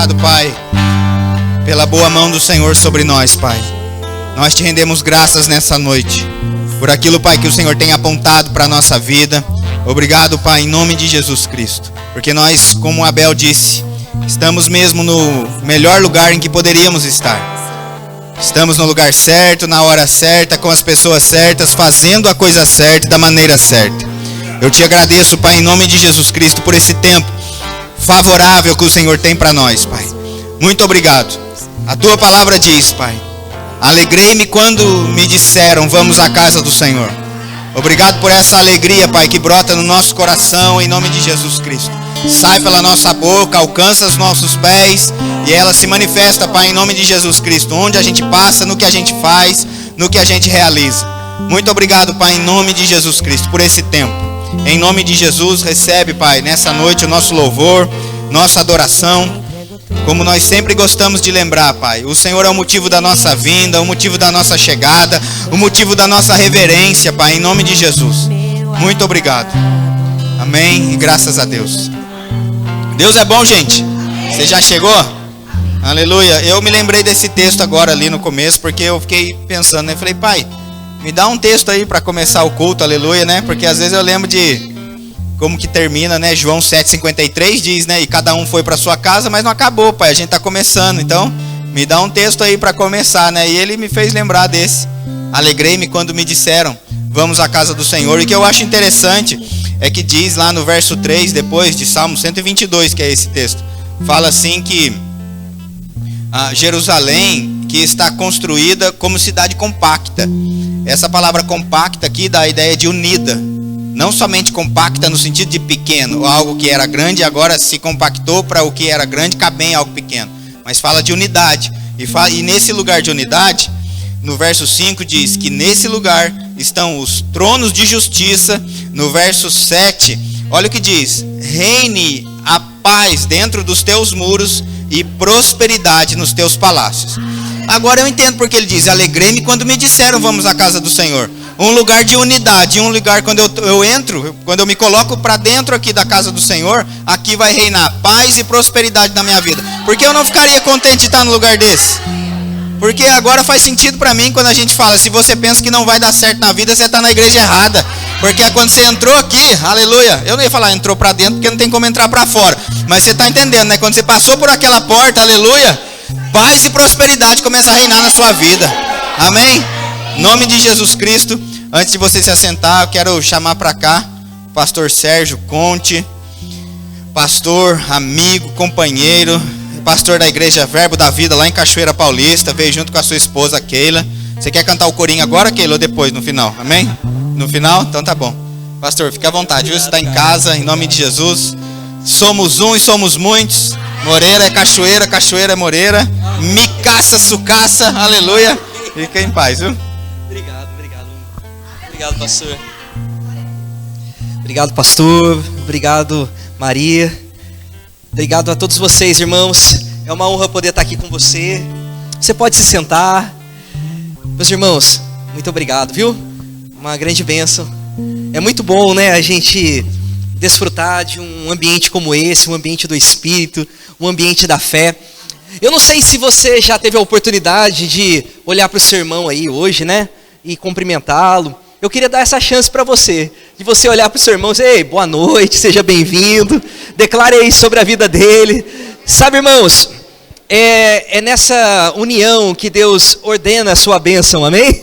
obrigado, Pai, pela boa mão do Senhor sobre nós, Pai. Nós te rendemos graças nessa noite, por aquilo, Pai, que o Senhor tem apontado para a nossa vida. Obrigado, Pai, em nome de Jesus Cristo, porque nós, como Abel disse, estamos mesmo no melhor lugar em que poderíamos estar. Estamos no lugar certo, na hora certa, com as pessoas certas, fazendo a coisa certa, da maneira certa. Eu te agradeço, Pai, em nome de Jesus Cristo, por esse tempo favorável que o Senhor tem para nós, Pai. Muito obrigado. A tua palavra diz, Pai, alegrei-me quando me disseram, vamos à casa do Senhor. Obrigado por essa alegria, Pai, que brota no nosso coração, em nome de Jesus Cristo. Sai pela nossa boca, alcança os nossos pés e ela se manifesta, Pai, em nome de Jesus Cristo, onde a gente passa, no que a gente faz, no que a gente realiza. Muito obrigado, Pai, em nome de Jesus Cristo, por esse tempo. Em nome de Jesus, recebe, Pai, nessa noite o nosso louvor, nossa adoração. Como nós sempre gostamos de lembrar, Pai, o Senhor é o motivo da nossa vinda, o motivo da nossa chegada, o motivo da nossa reverência, Pai, em nome de Jesus. Muito obrigado. Amém e graças a Deus. Deus é bom, gente. Você já chegou? Aleluia. Eu me lembrei desse texto agora ali no começo, porque eu fiquei pensando, né? Falei, Pai, me dá um texto aí para começar o culto, aleluia, né? Porque às vezes eu lembro de como que termina, né? João 7,53 diz, né? E cada um foi para sua casa, mas não acabou, Pai. A gente tá começando, então me dá um texto aí para começar, né? E ele me fez lembrar desse. Alegrei-me quando me disseram, vamos à casa do Senhor. E o que eu acho interessante é que diz lá no verso 3, depois de Salmo 122, que é esse texto, fala assim que Jerusalém, que está construída como cidade compacta. Essa palavra compacta aqui dá a ideia de unida. Não somente compacta no sentido de pequeno, algo que era grande agora se compactou para o que era grande caber em algo pequeno. Mas fala de unidade. E nesse lugar de unidade, no verso 5 diz que nesse lugar estão os tronos de justiça. No verso 7, olha o que diz: reine a paz dentro dos teus muros e prosperidade nos teus palácios. Agora eu entendo porque ele diz, alegrei-me quando me disseram, vamos à casa do Senhor. Um lugar de unidade, um lugar quando eu entro, quando eu me coloco para dentro aqui da casa do Senhor, aqui vai reinar paz e prosperidade na minha vida. Porque eu não ficaria contente de estar no lugar desse? Porque agora faz sentido para mim quando a gente fala, se você pensa que não vai dar certo na vida, você está na igreja errada. Porque quando você entrou aqui, aleluia, eu não ia falar entrou para dentro porque não tem como entrar para fora. Mas você está entendendo, né? Quando você passou por aquela porta, aleluia, paz e prosperidade começam a reinar na sua vida. Amém? Em nome de Jesus Cristo, antes de você se assentar, eu quero chamar para cá o pastor Sérgio Conte, pastor, amigo, companheiro, pastor da igreja Verbo da Vida lá em Cachoeira Paulista, veio junto com a sua esposa Keila. Você quer cantar o corinho agora, Keila, ou depois, no final? Amém? No final? Então tá bom. Pastor, fica à vontade, viu? Você está em casa, em nome de Jesus. Somos um e somos muitos. Moreira é cachoeira, cachoeira é Moreira. Micaça, sucaça, aleluia. Fica em paz, viu? Obrigado, pastor. Obrigado, pastor. Obrigado, Maria. Obrigado a todos vocês, irmãos. É uma honra poder estar aqui com você. Você pode se sentar. Meus irmãos, muito obrigado, viu? Uma grande bênção. É muito bom, né, a gente desfrutar de um ambiente como esse, um ambiente do Espírito, um ambiente da fé. Eu não sei se você já teve a oportunidade de olhar para o seu irmão aí hoje, né, e cumprimentá-lo. Eu queria dar essa chance para você, de você olhar para o seu irmão e dizer, ei, boa noite, seja bem-vindo, declare aí sobre a vida dele. Sabe, irmãos, é nessa união que Deus ordena a sua bênção, amém?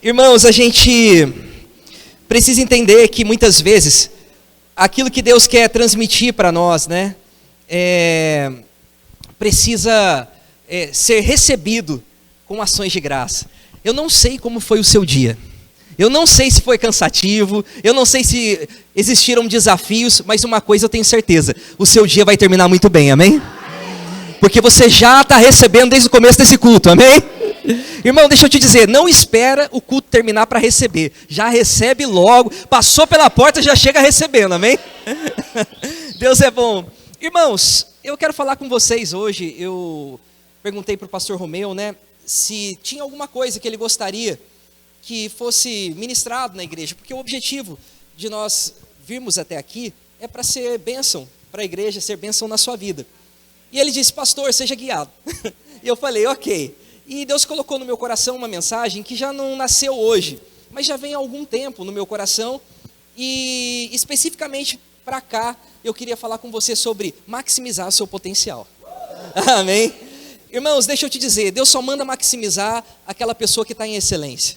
Irmãos, a gente precisa entender que muitas vezes, aquilo que Deus quer transmitir para nós, né, precisa ser recebido com ações de graça. Eu não sei como foi o seu dia, eu não sei se foi cansativo, eu não sei se existiram desafios, mas uma coisa eu tenho certeza, o seu dia vai terminar muito bem, amém? Porque você já está recebendo desde o começo desse culto, amém? Irmão, deixa eu te dizer, não espera o culto terminar para receber, já recebe logo, passou pela porta, já chega recebendo, amém? Deus é bom. Irmãos, eu quero falar com vocês hoje, eu perguntei para o pastor Romeu, né, se tinha alguma coisa que ele gostaria que fosse ministrado na igreja, porque o objetivo de nós virmos até aqui é para ser bênção para a igreja, ser bênção na sua vida. E ele disse, pastor, seja guiado. E eu falei, ok. E Deus colocou no meu coração uma mensagem que já não nasceu hoje, mas já vem há algum tempo no meu coração. E especificamente para cá, eu queria falar com você sobre maximizar o seu potencial. Amém? Irmãos, deixa eu te dizer, Deus só manda maximizar aquela pessoa que está em excelência.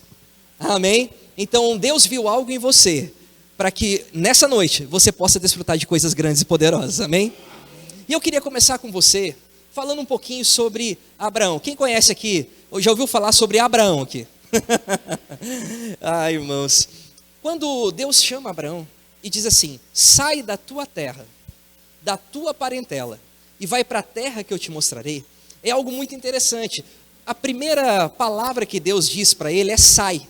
Amém? Então Deus viu algo em você, para que nessa noite você possa desfrutar de coisas grandes e poderosas. Amém? E eu queria começar com você, falando um pouquinho sobre Abraão. Quem conhece aqui, ou já ouviu falar sobre Abraão aqui? Ai, irmãos, quando Deus chama Abraão e diz assim, sai da tua terra, da tua parentela, e vai para a terra que eu te mostrarei, é algo muito interessante. A primeira palavra que Deus diz para ele é sai.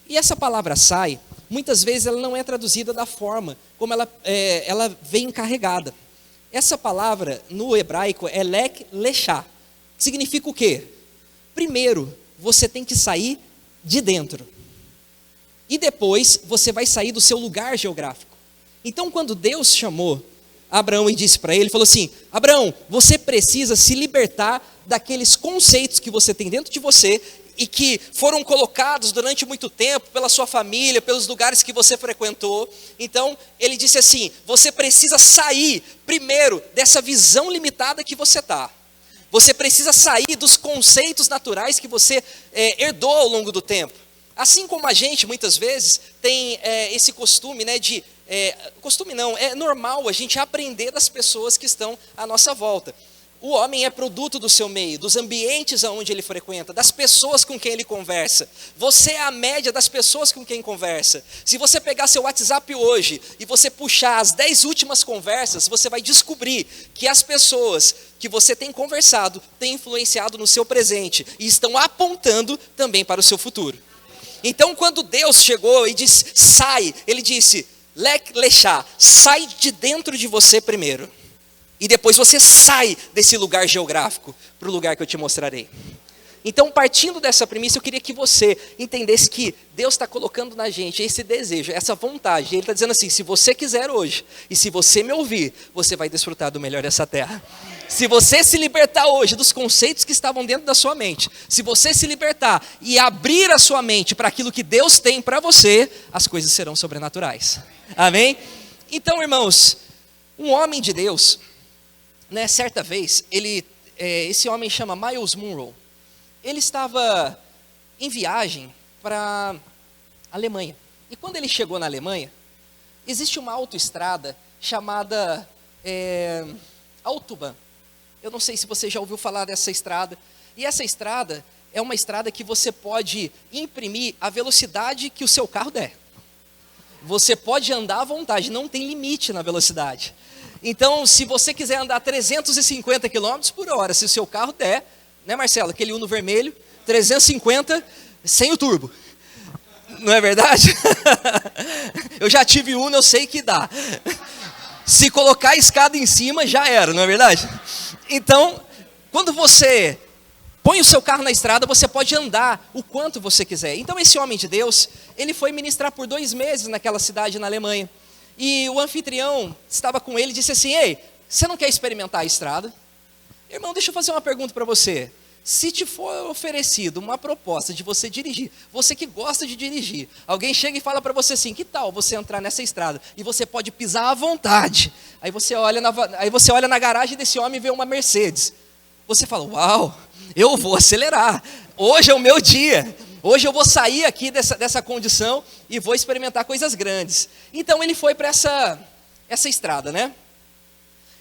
E essa palavra sai, muitas vezes ela não é traduzida da forma como ela vem carregada. Essa palavra no hebraico é lek lechá. Significa o quê? Primeiro, você tem que sair de dentro. E depois você vai sair do seu lugar geográfico. Então quando Deus chamou Abraão e disse para ele, falou assim, Abraão, você precisa se libertar daqueles conceitos que você tem dentro de você e que foram colocados durante muito tempo pela sua família, pelos lugares que você frequentou. Então ele disse assim, você precisa sair primeiro dessa visão limitada que você está. Você precisa sair dos conceitos naturais que você herdou ao longo do tempo. Assim como a gente muitas vezes tem esse costume, né, costume não, é normal a gente aprender das pessoas que estão à nossa volta. O homem é produto do seu meio, dos ambientes aonde ele frequenta, das pessoas com quem ele conversa. Você é a média das pessoas com quem conversa. Se você pegar seu WhatsApp hoje e você puxar as 10 últimas conversas, você vai descobrir que as pessoas que você tem conversado têm influenciado no seu presente e estão apontando também para o seu futuro. Então quando Deus chegou e disse, sai, ele disse, lek lechá, sai de dentro de você primeiro. E depois você sai desse lugar geográfico para o lugar que eu te mostrarei. Então, partindo dessa premissa, eu queria que você entendesse que Deus está colocando na gente esse desejo, essa vontade. Ele está dizendo assim, se você quiser hoje, e se você me ouvir, você vai desfrutar do melhor dessa terra. Se você se libertar hoje dos conceitos que estavam dentro da sua mente, se você se libertar e abrir a sua mente para aquilo que Deus tem para você, as coisas serão sobrenaturais. Amém? Então, irmãos, um homem de Deus, né, certa vez, esse homem chama Myles Munroe. Ele estava em viagem para a Alemanha. E quando ele chegou na Alemanha, existe uma autoestrada chamada Autobahn. Eu não sei se você já ouviu falar dessa estrada. E essa estrada é uma estrada que você pode imprimir a velocidade que o seu carro der. Você pode andar à vontade, não tem limite na velocidade. Então, se você quiser andar 350 km por hora, se o seu carro der, né, Marcelo, aquele Uno vermelho, 350 sem o turbo. Não é verdade? Eu já tive Uno, eu sei que dá. Se colocar a escada em cima, já era, não é verdade? Então, quando você põe o seu carro na estrada, você pode andar o quanto você quiser. Então, esse homem de Deus, ele foi ministrar por 2 meses naquela cidade na Alemanha. E o anfitrião estava com ele e disse assim, ei, você não quer experimentar a estrada? Irmão, deixa eu fazer uma pergunta para você. Se te for oferecido uma proposta de você dirigir, você que gosta de dirigir, alguém chega e fala para você assim, que tal você entrar nessa estrada? E você pode pisar à vontade. Aí você olha na garagem desse homem e vê uma Mercedes. Você fala, uau, eu vou acelerar. Hoje é o meu dia. Hoje eu vou sair aqui dessa condição e vou experimentar coisas grandes. Então ele foi para essa estrada, né?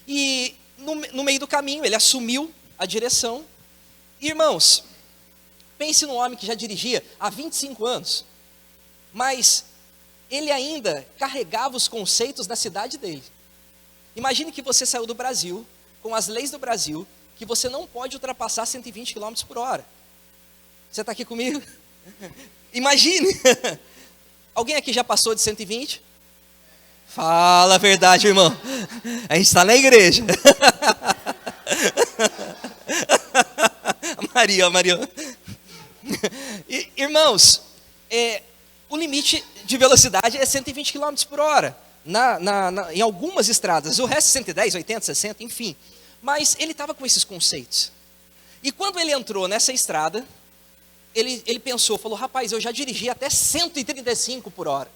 E no meio do caminho ele assumiu a direção. Irmãos, pense num homem que já dirigia há 25 anos, mas ele ainda carregava os conceitos da cidade dele. Imagine que você saiu do Brasil, com as leis do Brasil, que você não pode ultrapassar 120 km por hora. Você está aqui comigo? Imagine. Alguém aqui já passou de 120? Fala a verdade, irmão. A gente está na igreja. Maria. Irmãos, o limite de velocidade é 120 km por hora. Em algumas estradas. O resto é 110, 80, 60, enfim. Mas ele estava com esses conceitos. E quando ele entrou nessa estrada, ele pensou, falou, rapaz, eu já dirigi até 135 por hora.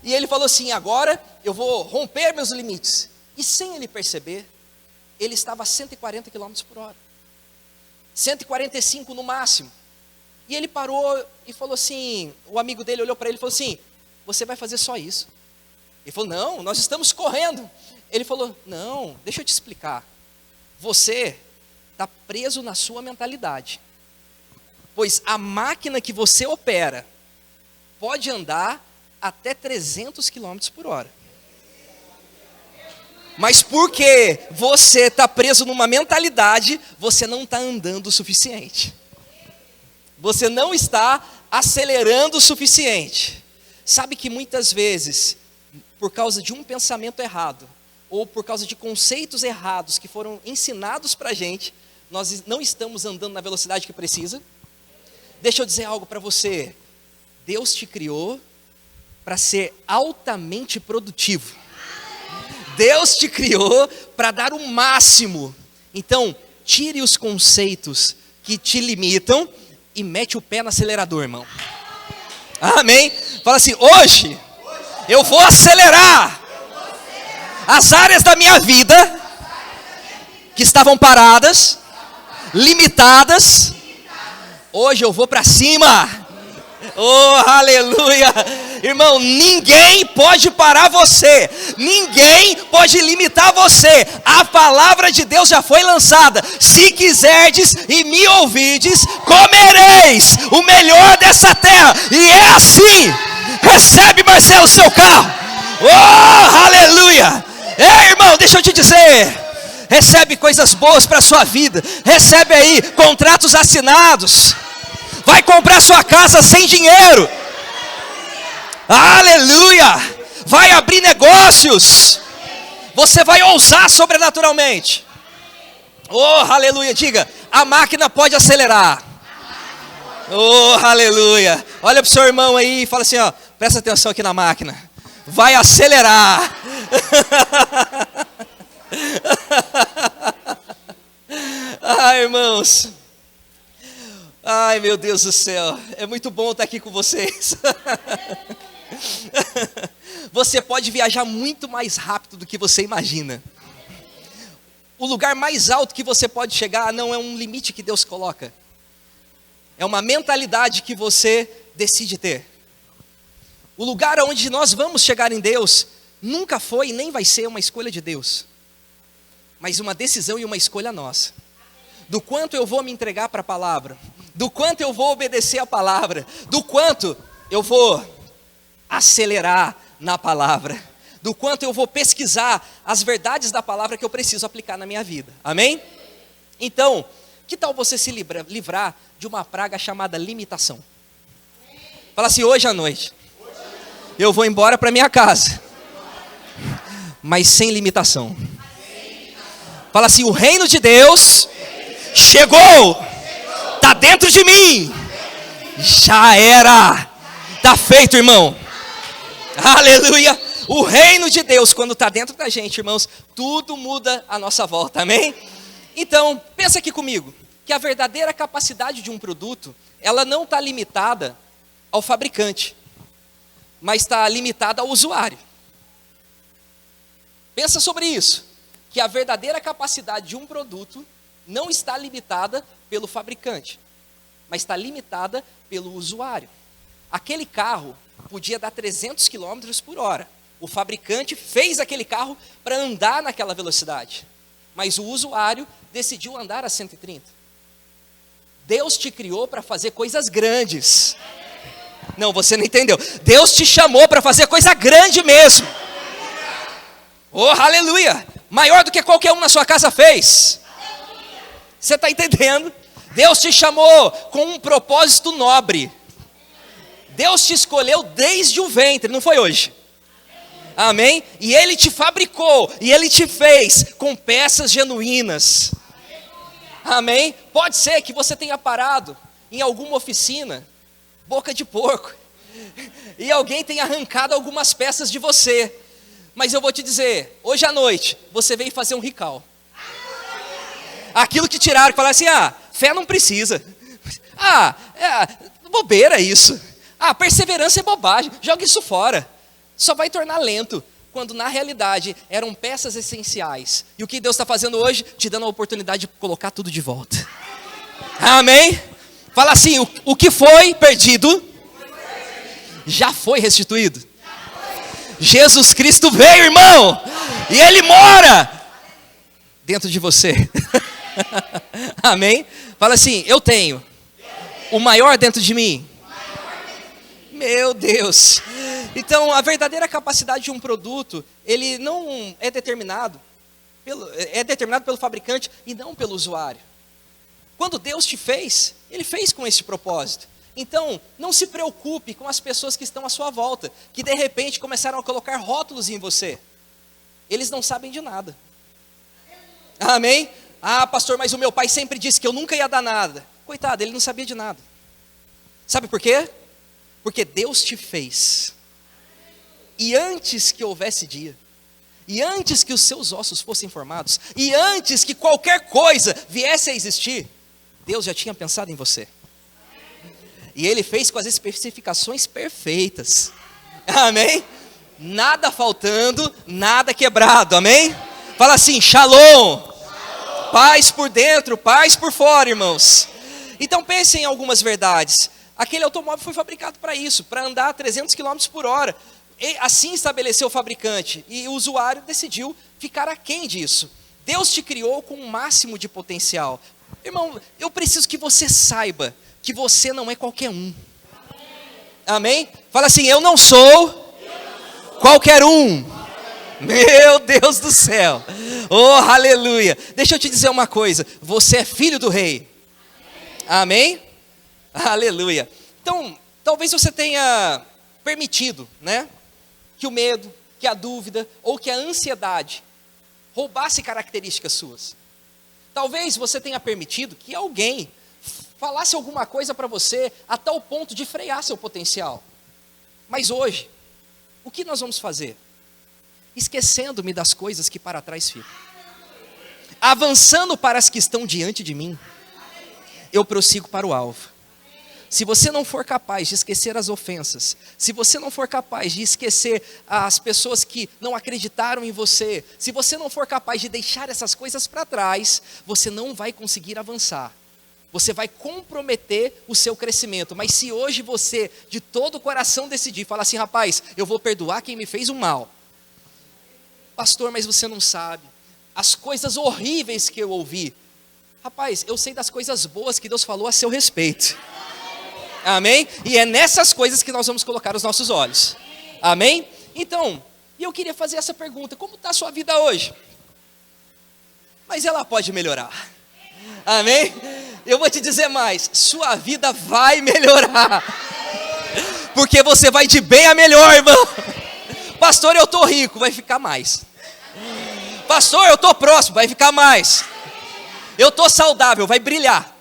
E ele falou assim, agora eu vou romper meus limites. E sem ele perceber, ele estava a 140 km por hora. 145 no máximo. E ele parou e falou assim, o amigo dele olhou para ele e falou assim, você vai fazer só isso? Ele falou, não, nós estamos correndo. Ele falou, não, deixa eu te explicar. Você está preso na sua mentalidade. Pois a máquina que você opera pode andar até 300 km por hora. Mas porque você está preso numa mentalidade, você não está andando o suficiente. Você não está acelerando o suficiente. Sabe que muitas vezes, por causa de um pensamento errado, ou por causa de conceitos errados que foram ensinados para a gente, nós não estamos andando na velocidade que precisa? Deixa eu dizer algo para você. Deus te criou para ser altamente produtivo. Deus te criou para dar o máximo. Então, tire os conceitos que te limitam e mete o pé no acelerador, irmão. Amém? Fala assim, hoje eu vou acelerar as áreas da minha vida que estavam paradas, limitadas. Hoje eu vou para cima. Oh, aleluia. Irmão, ninguém pode parar você. Ninguém pode limitar você. A palavra de Deus já foi lançada. Se quiserdes e me ouvides, comereis o melhor dessa terra. E é assim. Recebe, Marcelo, o seu carro. Oh, aleluia. Ei, irmão, deixa eu te dizer. Recebe coisas boas para a sua vida. Recebe aí contratos assinados. Vai comprar sua casa sem dinheiro. Aleluia. Vai abrir negócios. Você vai ousar sobrenaturalmente. Oh, aleluia. Diga, a máquina pode acelerar. Oh, aleluia. Olha para o seu irmão aí e fala assim, ó, presta atenção aqui na máquina. Vai acelerar. Ai, irmãos. Ai, meu Deus do céu. É muito bom estar aqui com vocês. Você pode viajar muito mais rápido do que você imagina. O lugar mais alto que você pode chegar não é um limite que Deus coloca. É uma mentalidade que você decide ter. O lugar onde nós vamos chegar em Deus nunca foi e nem vai ser uma escolha de Deus, mas uma decisão e uma escolha nossa. Do quanto eu vou me entregar para a palavra, do quanto eu vou obedecer a palavra, do quanto eu vou acelerar na palavra, do quanto eu vou pesquisar as verdades da palavra que eu preciso aplicar na minha vida. Amém? Então, que tal você se livrar de uma praga chamada limitação? Fala assim, hoje à noite eu vou embora para minha casa, mas sem limitação. Fala assim, o reino de Deus chegou, está dentro de mim, já era, está feito, irmão. Aleluia. O reino de Deus, quando está dentro da gente, irmãos, tudo muda à nossa volta, amém? Então, pensa aqui comigo, que a verdadeira capacidade de um produto, ela não está limitada ao fabricante, mas está limitada ao usuário. Pensa sobre isso, que a verdadeira capacidade de um produto não está limitada pelo fabricante, mas está limitada pelo usuário. Aquele carro podia dar 300 km por hora. O fabricante fez aquele carro para andar naquela velocidade, mas o usuário decidiu andar a 130. Deus te criou para fazer coisas grandes. Não, você não entendeu. Deus te chamou para fazer coisa grande mesmo. Oh, aleluia. Maior do que qualquer um na sua casa fez. Você está entendendo? Deus te chamou com um propósito nobre. Deus te escolheu desde o ventre, não foi hoje. Amém? E Ele te fabricou, e Ele te fez com peças genuínas. Amém? Pode ser que você tenha parado em alguma oficina, boca de porco, e alguém tenha arrancado algumas peças de você. Mas eu vou te dizer, hoje à noite, você veio fazer um recall. Aquilo que tiraram, que falaram assim, fé não precisa. Bobeira isso. Perseverança é bobagem, joga isso fora. Só vai tornar lento. Quando na realidade eram peças essenciais. E o que Deus está fazendo hoje? Te dando a oportunidade de colocar tudo de volta. Amém? Fala assim, o que foi perdido, já foi restituído. Jesus Cristo veio, irmão, e Ele mora dentro de você. Amém? Fala assim, eu tenho o maior dentro de mim. Meu Deus. Então, a verdadeira capacidade de um produto, ele não é determinado pelo fabricante e não pelo usuário. Quando Deus te fez, Ele fez com esse propósito. Então, não se preocupe com as pessoas que estão à sua volta, que de repente começaram a colocar rótulos em você. Eles não sabem de nada. Amém? Pastor, mas o meu pai sempre disse que eu nunca ia dar nada. Coitado, ele não sabia de nada. Sabe por quê? Porque Deus te fez. E antes que houvesse dia, e antes que os seus ossos fossem formados, e antes que qualquer coisa viesse a existir, Deus já tinha pensado em você. E Ele fez com as especificações perfeitas. Amém? Nada faltando, nada quebrado. Amém? Fala assim, shalom. Paz por dentro, paz por fora, irmãos. Então pensem em algumas verdades. Aquele automóvel foi fabricado para isso, para andar a 300 km por hora. E assim estabeleceu o fabricante. E o usuário decidiu ficar aquém disso. Deus te criou com um máximo de potencial. Irmão, eu preciso que você saiba que você não é qualquer um. Amém? Fala assim, eu não sou qualquer um. Meu Deus do céu. Oh, aleluia. Deixa eu te dizer uma coisa. Você é filho do rei. Amém? Aleluia. Então, talvez você tenha permitido, né? Que o medo, que a dúvida ou que a ansiedade roubasse características suas. Talvez você tenha permitido que alguém falasse alguma coisa para você a tal ponto de frear seu potencial. Mas hoje, o que nós vamos fazer? Esquecendo-me das coisas que para trás ficam, avançando para as que estão diante de mim, eu prossigo para o alvo. Se você não for capaz de esquecer as ofensas, se você não for capaz de esquecer as pessoas que não acreditaram em você, se você não for capaz de deixar essas coisas para trás, você não vai conseguir avançar. Você vai comprometer o seu crescimento. Mas se hoje você, de todo o coração, decidir, falar assim, rapaz, eu vou perdoar quem me fez o mal. Pastor, mas você não sabe. As coisas horríveis que eu ouvi. Rapaz, eu sei das coisas boas que Deus falou a seu respeito. Amém? E é nessas coisas que nós vamos colocar os nossos olhos. Amém? Então, eu queria fazer essa pergunta. Como está a sua vida hoje? Mas ela pode melhorar. Amém? Eu vou te dizer mais. Sua vida vai melhorar. Porque você vai de bem a melhor, irmão. Pastor, eu estou rico. Vai ficar mais. Pastor, eu estou próximo. Vai ficar mais. Eu estou saudável. Vai brilhar.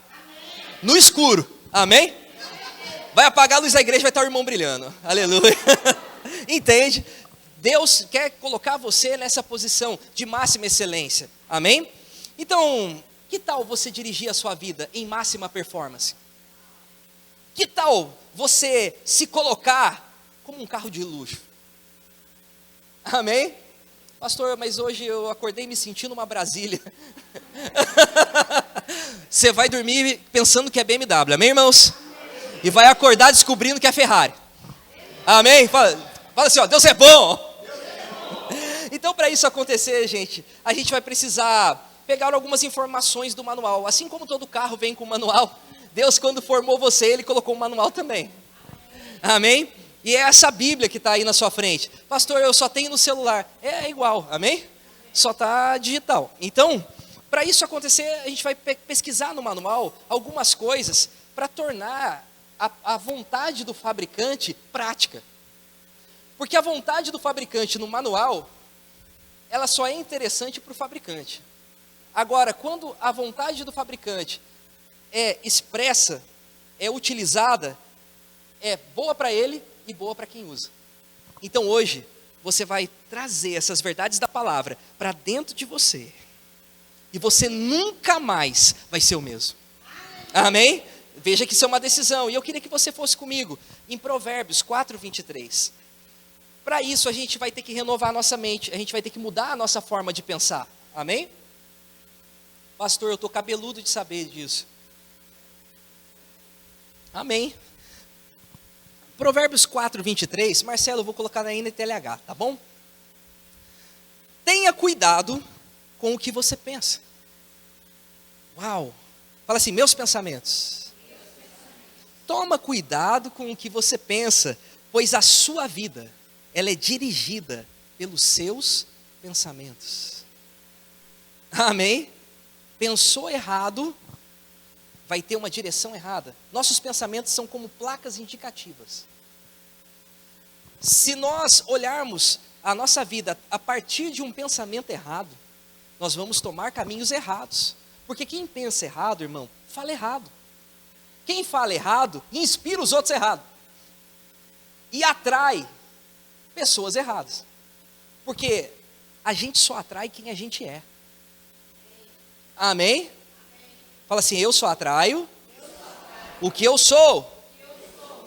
No escuro. Amém? Vai apagar a luz da igreja, vai estar o irmão brilhando. Aleluia. Entende? Deus quer colocar você nessa posição de máxima excelência. Amém? Então, que tal você dirigir a sua vida em máxima performance? Que tal você se colocar como um carro de luxo? Amém? Pastor, mas hoje eu acordei me sentindo uma Brasília. Você vai dormir pensando que é BMW. Amém, irmãos? E vai acordar descobrindo que é Ferrari. Amém? Fala assim, ó, Deus é bom. Então, para isso acontecer, gente, a gente vai precisar pegar algumas informações do manual. Assim como todo carro vem com manual, Deus, quando formou você, Ele colocou um manual também. Amém? E é essa Bíblia que está aí na sua frente. Pastor, eu só tenho no celular. É igual, amém? Só está digital. Então, para isso acontecer, a gente vai pesquisar no manual algumas coisas para tornar a vontade do fabricante prática. Porque a vontade do fabricante no manual, ela só é interessante para o fabricante. Agora, quando a vontade do fabricante é expressa, é utilizada, é boa para ele e boa para quem usa. Então hoje, você vai trazer essas verdades da palavra para dentro de você. e você nunca mais vai ser o mesmo. Amém? Veja que isso é uma decisão, e eu queria que você fosse comigo em Provérbios 4:23. Para isso a gente vai ter que renovar a nossa mente, a gente vai ter que mudar a nossa forma de pensar. Amém? Pastor, eu estou cabeludo de saber disso. Amém. Provérbios 4:23, Marcelo, eu vou colocar na NTLH, tá bom? Tenha cuidado com o que você pensa. Uau! Fala assim, meus pensamentos. Toma cuidado com o que você pensa, pois a sua vida, ela é dirigida pelos seus pensamentos. Amém? Pensou errado, vai ter uma direção errada. Nossos pensamentos são como placas indicativas. Se nós olharmos a nossa vida a partir de um pensamento errado, nós vamos tomar caminhos errados. Porque quem pensa errado, irmão, fala errado. Quem fala errado, inspira os outros errado. E atrai pessoas erradas. Porque a gente só atrai quem a gente é. Amém? Fala assim, eu só atraio o que eu sou.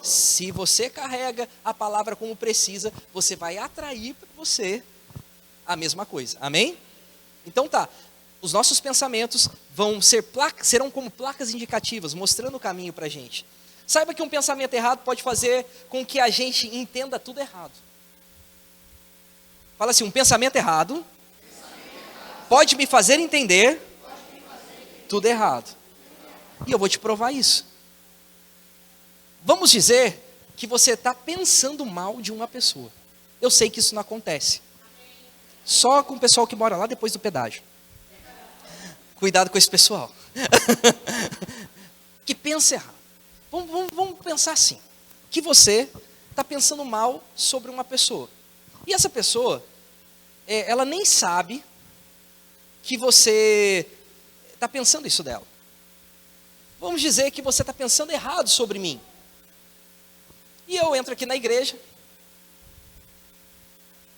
Se você carrega a palavra como precisa, você vai atrair para você a mesma coisa. Amém? Então tá, os nossos pensamentos serão como placas indicativas, mostrando o caminho para a gente. Saiba que um pensamento errado pode fazer com que a gente entenda tudo errado. Fala assim, um pensamento errado pode me fazer entender tudo errado. E eu vou te provar isso. Vamos dizer que você está pensando mal de uma pessoa. Eu sei que isso não acontece. Só com o pessoal que mora lá depois do pedágio. Cuidado com esse pessoal. Que pensa errado. Vamos pensar assim. Que você está pensando mal sobre uma pessoa. E essa pessoa, ela nem sabe que você está pensando isso dela. Vamos dizer que você está pensando errado sobre mim. E eu entro aqui na igreja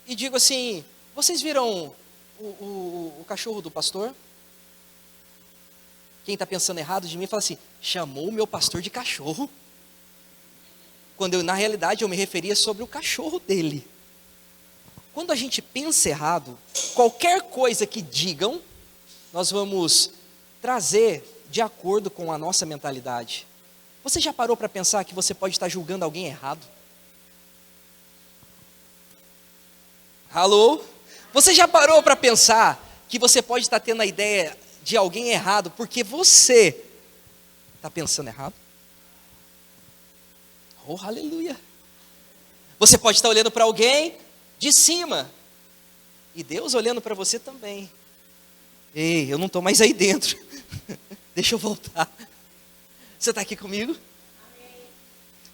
e digo assim, vocês viram o cachorro do pastor? Quem está pensando errado de mim fala assim, chamou o meu pastor de cachorro? Quando na realidade eu me referia sobre o cachorro dele. Quando a gente pensa errado, qualquer coisa que digam, nós vamos trazer de acordo com a nossa mentalidade. Você já parou para pensar que você pode estar julgando alguém errado? Alô? Você já parou para pensar que você pode estar tendo a ideia de alguém errado porque você está pensando errado? Oh, aleluia! Você pode estar olhando para alguém de cima e Deus olhando para você também. Ei, eu não estou mais aí dentro. Deixa eu voltar. Você está aqui comigo? Amém.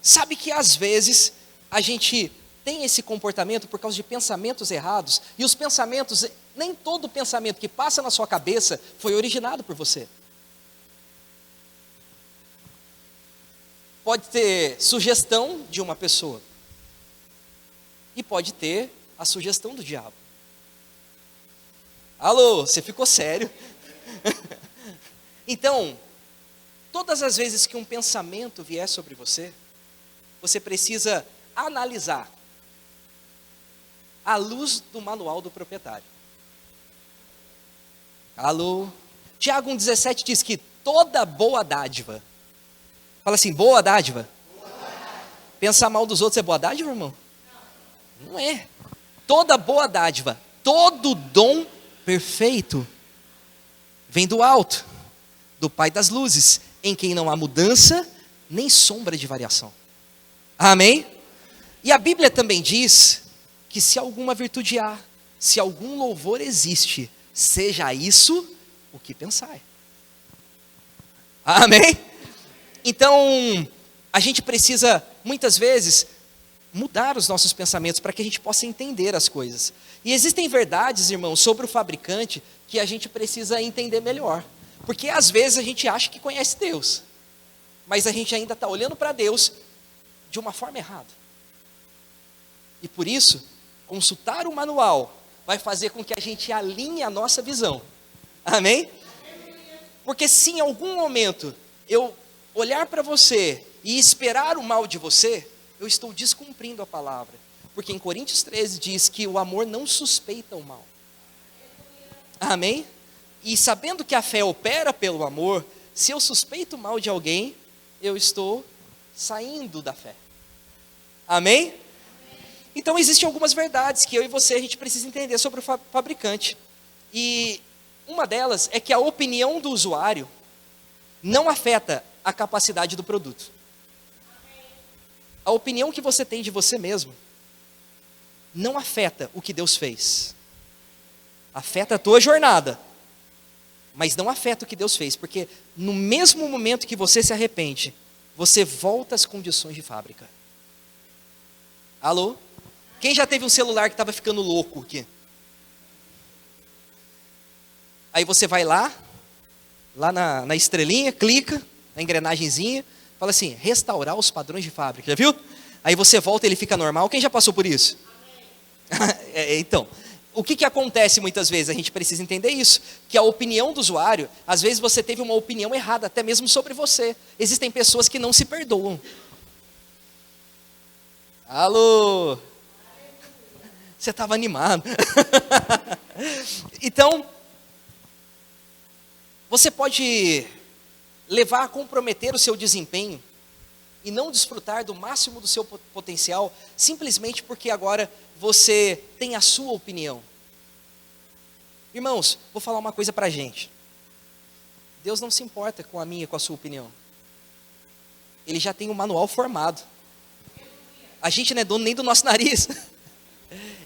Sabe que às vezes a gente tem esse comportamento por causa de pensamentos errados. E os pensamentos, nem todo pensamento que passa na sua cabeça foi originado por você. Pode ter sugestão de uma pessoa. E pode ter a sugestão do diabo. Alô, você ficou sério? Então, todas as vezes que um pensamento vier sobre você, você precisa analisar à luz do manual do proprietário. Alô? Tiago 1,17 diz que toda boa dádiva, fala assim, boa dádiva. Pensar mal dos outros é boa dádiva, irmão? Não é. Toda boa dádiva, todo dom perfeito, vem do alto, do Pai das luzes, em quem não há mudança, nem sombra de variação. Amém? E a Bíblia também diz que se alguma virtude há, se algum louvor existe, seja isso o que pensai. Amém? Então, a gente precisa, muitas vezes, mudar os nossos pensamentos para que a gente possa entender as coisas. E existem verdades, irmãos, sobre o fabricante que a gente precisa entender melhor. Porque às vezes a gente acha que conhece Deus, mas a gente ainda está olhando para Deus de uma forma errada. E por isso, consultar o manual vai fazer com que a gente alinhe a nossa visão. Amém? Porque se em algum momento eu olhar para você e esperar o mal de você, eu estou descumprindo a palavra. Porque em Coríntios 13 diz que o amor não suspeita o mal. Amém? E sabendo que a fé opera pelo amor, se eu suspeito o mal de alguém, eu estou saindo da fé. Amém? Então existem algumas verdades que eu e você a gente precisa entender sobre o fabricante. E uma delas é que a opinião do usuário não afeta a capacidade do produto. A opinião que você tem de você mesmo não afeta o que Deus fez. Afeta a tua jornada, mas não afeta o que Deus fez, porque no mesmo momento que você se arrepende, você volta às condições de fábrica. Alô? Quem já teve um celular que estava ficando louco aqui? Aí você vai lá na estrelinha, clica, na engrenagenzinha, fala assim, restaurar os padrões de fábrica, já viu? Aí você volta e ele fica normal. Quem já passou por isso? Então, o que acontece muitas vezes? A gente precisa entender isso, que a opinião do usuário, às vezes você teve uma opinião errada, até mesmo sobre você. Existem pessoas que não se perdoam. Alô? Você estava animado. Então, você pode levar a comprometer o seu desempenho e não desfrutar do máximo do seu potencial, simplesmente porque agora você tem a sua opinião. Irmãos, vou falar uma coisa para a gente. Deus não se importa com a minha e com a sua opinião. Ele já tem um manual formado. A gente não é dono nem do nosso nariz.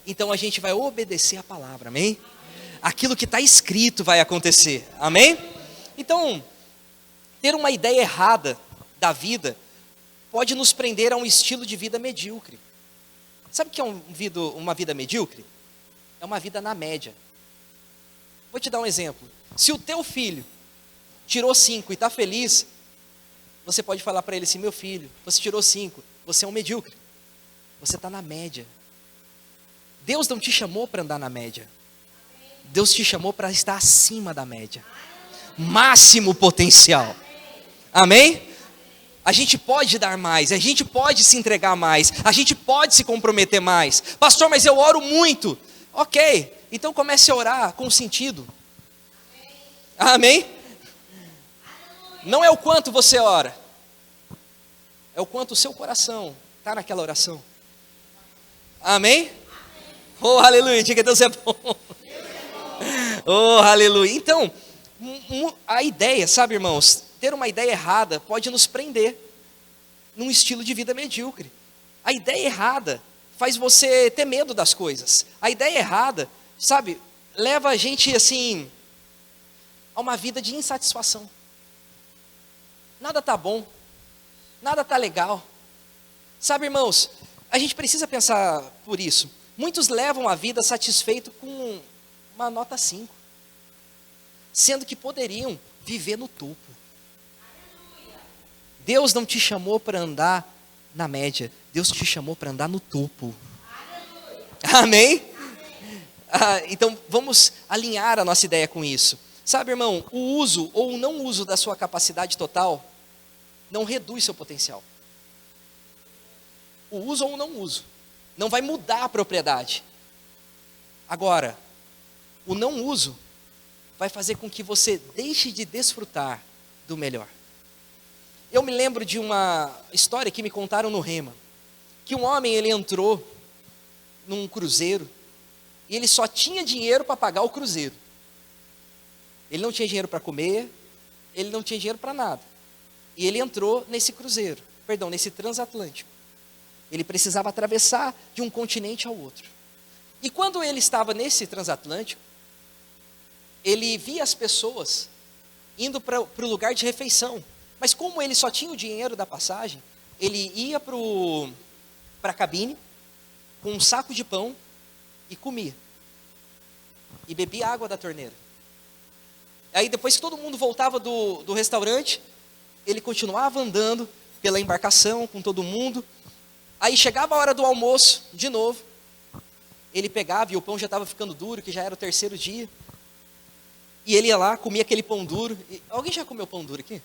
Então a gente vai obedecer a palavra, amém? Aquilo que está escrito vai acontecer, amém? Então, ter uma ideia errada da vida pode nos prender a um estilo de vida medíocre. Sabe o que é uma vida medíocre? É uma vida na média. Vou te dar um exemplo. Se o teu filho tirou 5 e está feliz, você pode falar para ele assim, meu filho, você tirou 5, você é um medíocre. Você está na média. Deus não te chamou para andar na média. Deus te chamou para estar acima da média. Máximo potencial. Amém? A gente pode dar mais, a gente pode se entregar mais, a gente pode se comprometer mais. Pastor, mas eu oro muito. Ok, então comece a orar com sentido. Amém? Não é o quanto você ora, é o quanto o seu coração está naquela oração. Amém? Oh, aleluia, diga Deus é bom. Oh, aleluia. Então, a ideia, sabe, irmãos, ter uma ideia errada pode nos prender num estilo de vida medíocre. A ideia errada faz você ter medo das coisas. A ideia errada, sabe, leva a gente assim a uma vida de insatisfação. Nada tá bom, nada tá legal. Sabe, irmãos, a gente precisa pensar por isso. Muitos levam a vida satisfeito com uma nota 5, sendo que poderiam viver no topo. Deus não te chamou para andar na média, Deus te chamou para andar no topo. Amém? Então vamos alinhar a nossa ideia com isso. Sabe, irmão, o uso ou o não uso da sua capacidade total não reduz seu potencial. O uso ou o não uso não vai mudar a propriedade. Agora, o não uso vai fazer com que você deixe de desfrutar do melhor. Eu me lembro de uma história que me contaram no Rema, que um homem, ele entrou num cruzeiro e ele só tinha dinheiro para pagar o cruzeiro. Ele não tinha dinheiro para comer, ele não tinha dinheiro para nada. E ele entrou nesse transatlântico. Ele precisava atravessar de um continente ao outro. E quando ele estava nesse transatlântico, ele via as pessoas indo para o lugar de refeição. Mas como ele só tinha o dinheiro da passagem, ele ia para a cabine com um saco de pão e comia. E bebia água da torneira. Aí depois que todo mundo voltava do restaurante, ele continuava andando pela embarcação com todo mundo. Aí chegava a hora do almoço, de novo, ele pegava e o pão já estava ficando duro, que já era o terceiro dia. E ele ia lá, comia aquele pão duro. Alguém já comeu pão duro aqui?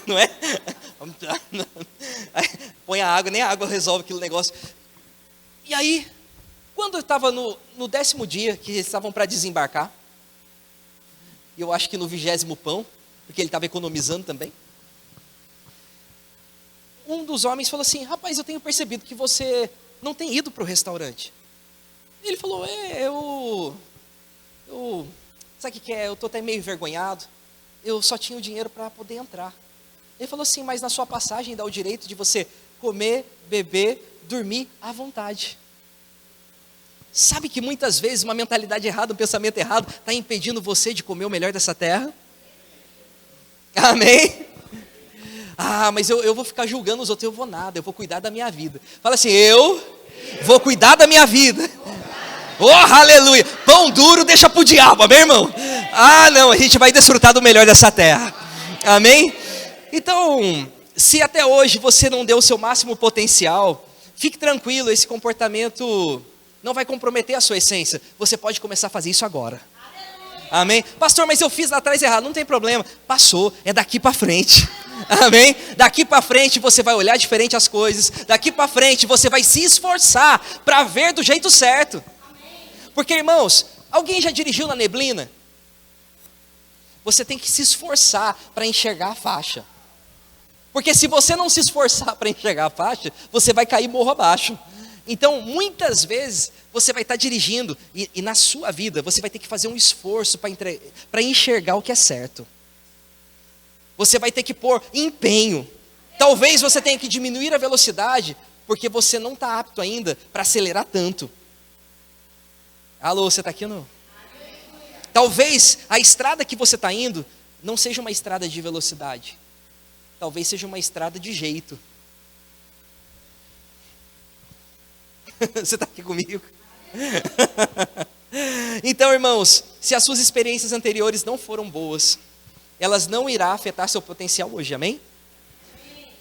Não é? Aí, põe a água, nem a água resolve aquele negócio. E aí, quando eu estava no 10º dia, que eles estavam para desembarcar, e eu acho que no 20º pão, porque ele estava economizando também, um dos homens falou assim: rapaz, eu tenho percebido que você não tem ido para o restaurante. Ele falou: sabe o que é? Eu estou até meio envergonhado, eu só tinha o dinheiro para poder entrar. Ele falou assim: mas na sua passagem dá o direito de você comer, beber, dormir à vontade. Sabe que muitas vezes uma mentalidade errada, um pensamento errado está impedindo você de comer o melhor dessa terra? Amém? Ah, mas eu vou ficar julgando os outros. Eu vou nada, eu vou cuidar da minha vida. Fala assim: eu vou cuidar da minha vida. Oh, aleluia. Pão duro deixa pro diabo, amém, irmão? Ah, não, a gente vai desfrutar do melhor dessa terra. Amém? Então, se até hoje você não deu o seu máximo potencial, fique tranquilo, esse comportamento não vai comprometer a sua essência. Você pode começar a fazer isso agora. Amém? Pastor, mas eu fiz lá atrás errado. Não tem problema, passou, é daqui para frente. Amém? Daqui para frente você vai olhar diferente as coisas. Daqui para frente você vai se esforçar para ver do jeito certo. Porque, irmãos, alguém já dirigiu na neblina? Você tem que se esforçar para enxergar a faixa. Porque se você não se esforçar para enxergar a faixa, você vai cair morro abaixo. Então, muitas vezes, você vai estar dirigindo e na sua vida, você vai ter que fazer um esforço para enxergar o que é certo. Você vai ter que pôr empenho. Talvez você tenha que diminuir a velocidade, porque você não está apto ainda para acelerar tanto. Alô, você está aqui ou não? Talvez a estrada que você está indo não seja uma estrada de velocidade. Talvez seja uma estrada de jeito. Você está aqui comigo? Então, irmãos, se as suas experiências anteriores não foram boas, elas não irão afetar seu potencial hoje, amém?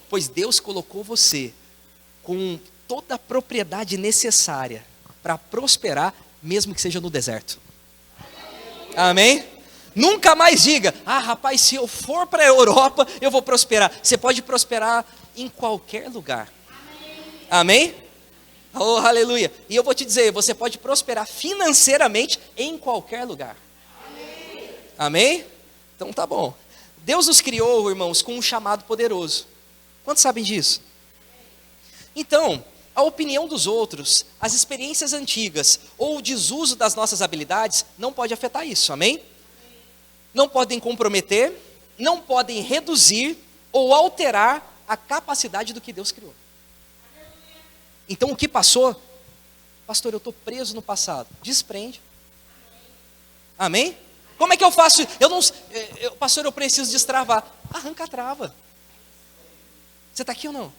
Pois Deus colocou você com toda a propriedade necessária para prosperar, mesmo que seja no deserto. Amém? Nunca mais diga: ah, rapaz, se eu for para a Europa, eu vou prosperar. Você pode prosperar em qualquer lugar. Amém? Oh, aleluia. E eu vou te dizer, você pode prosperar financeiramente em qualquer lugar. Amém? Então tá bom. Deus nos criou, irmãos, com um chamado poderoso. Quantos sabem disso? Então, a opinião dos outros, as experiências antigas ou o desuso das nossas habilidades não pode afetar isso, amém? Não podem comprometer, não podem reduzir ou alterar a capacidade do que Deus criou. Então o que passou? Pastor, eu estou preso no passado. Desprende. Amém? Como é que eu faço? Pastor, eu preciso destravar. Arranca a trava. Você está aqui ou não?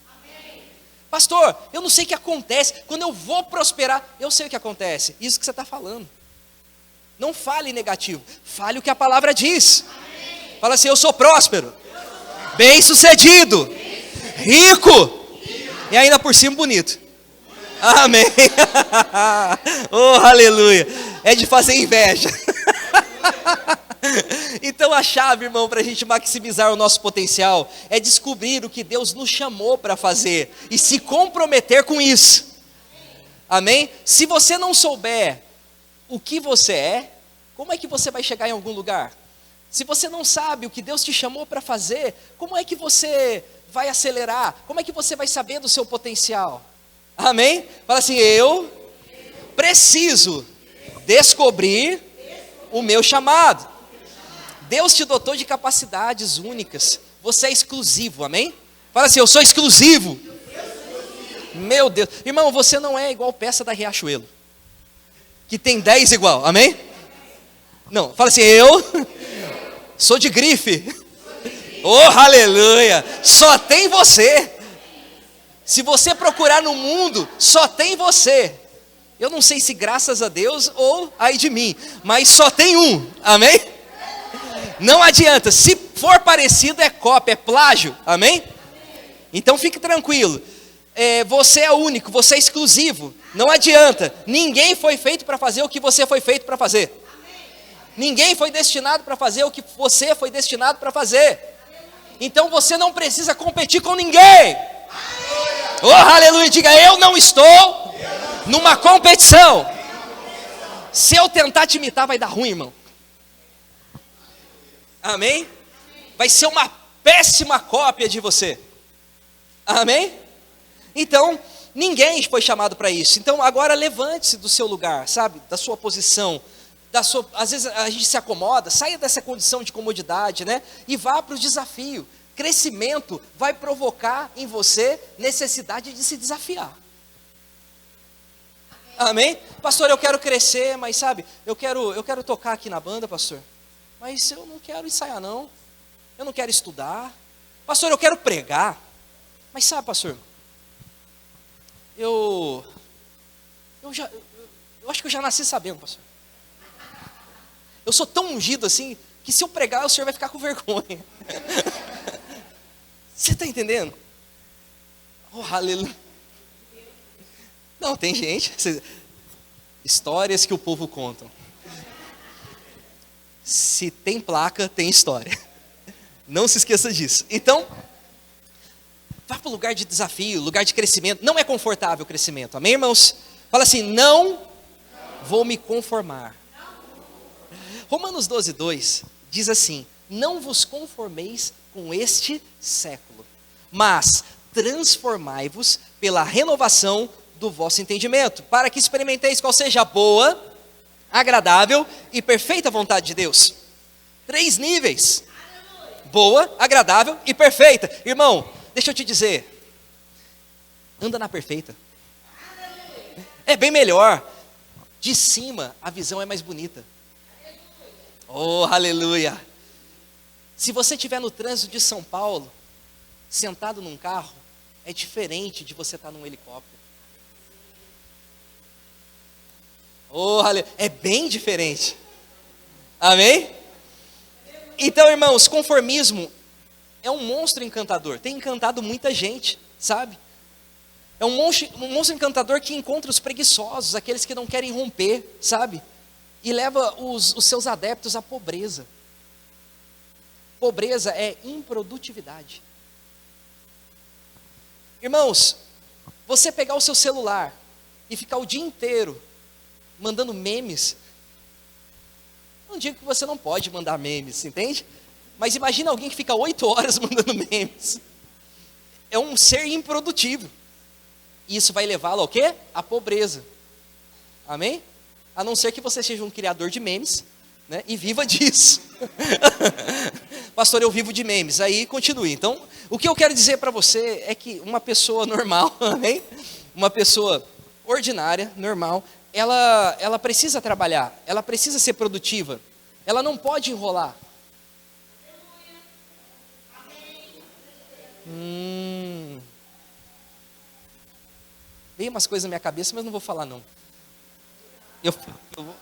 Pastor, eu não sei o que acontece. Quando eu vou prosperar, eu sei o que acontece. Isso que você está falando. Não fale negativo. Fale o que a palavra diz. Fala assim: eu sou próspero, bem-sucedido, rico e ainda por cima bonito. Amém. Oh, aleluia. É de fazer inveja. Então a chave, irmão, para a gente maximizar o nosso potencial é descobrir o que Deus nos chamou para fazer e se comprometer com isso. Amém? Se você não souber o que você é, como é que você vai chegar em algum lugar? Se você não sabe o que Deus te chamou para fazer, como é que você vai acelerar? Como é que você vai saber do seu potencial? Amém? Fala assim: eu preciso descobrir o meu chamado. Deus te dotou de capacidades únicas. Você é exclusivo, amém? Fala assim: eu sou exclusivo. Meu Deus. Irmão, você não é igual peça da Riachuelo, que tem 10 igual, amém? Não, fala assim: eu sou de grife. Oh, aleluia. Só tem você. Se você procurar no mundo, só tem você. Eu não sei se graças a Deus ou ai de mim, mas só tem um, amém? Não adianta, se for parecido é cópia, é plágio, amém? Então fique tranquilo, você é único, você é exclusivo. Não adianta. Ninguém foi feito para fazer o que você foi feito para fazer. Ninguém foi destinado para fazer o que você foi destinado para fazer. Então você não precisa competir com ninguém. Oh, aleluia, diga, eu não estou numa competição. Se eu tentar te imitar, vai dar ruim, irmão. Amém? Vai ser uma péssima cópia de você. Amém? Então, ninguém foi chamado para isso. Então, agora levante-se do seu lugar, sabe? Da sua posição. Às vezes a gente se acomoda, saia dessa condição de comodidade, né? E vá para o desafio. Crescimento vai provocar em você necessidade de se desafiar. Amém? Pastor, eu quero crescer, mas sabe, eu quero tocar aqui na banda, pastor. Mas eu não quero ensaiar, não. Eu não quero estudar. Pastor, eu quero pregar. Mas sabe, pastor, eu acho que eu já nasci sabendo, pastor. Eu sou tão ungido assim, que se eu pregar, o senhor vai ficar com vergonha. Você está entendendo? Oh, aleluia. Não, tem gente, histórias que o povo conta. Se tem placa, tem história. Não se esqueça disso. Então, vá para o lugar de desafio, lugar de crescimento. Não é confortável o crescimento, amém, irmãos? Fala assim, não vou me conformar. Romanos 12:2 diz assim, não vos conformeis com este século, mas transformai-vos pela renovação do vosso entendimento, para que experimenteis qual seja a boa, agradável e perfeita vontade de Deus. 3 níveis, boa, agradável e perfeita. Irmão, deixa eu te dizer, anda na perfeita. É bem melhor, de cima a visão é mais bonita. Oh, aleluia. Se você estiver no trânsito de São Paulo, sentado num carro, é diferente de você estar num helicóptero. Oh, aleluia. É bem diferente. Amém? Então, irmãos, conformismo é um monstro encantador. Tem encantado muita gente, sabe? É um monstro encantador que encontra os preguiçosos, aqueles que não querem romper, sabe? E leva os seus adeptos à pobreza. Pobreza é improdutividade. Irmãos, você pegar o seu celular e ficar o dia inteiro mandando memes, não digo que você não pode mandar memes, entende? Mas imagina alguém que fica 8 horas mandando memes. É um ser improdutivo. E isso vai levá-lo ao quê? À pobreza. Amém? A não ser que você seja um criador de memes, né, e viva disso. Pastor, eu vivo de memes. Aí continue. Então, o que eu quero dizer para você é que uma pessoa normal, amém? Uma pessoa ordinária, normal, ela precisa trabalhar, ela precisa ser produtiva, ela não pode enrolar. Veio umas coisas na minha cabeça, mas não vou falar não. Eu vou...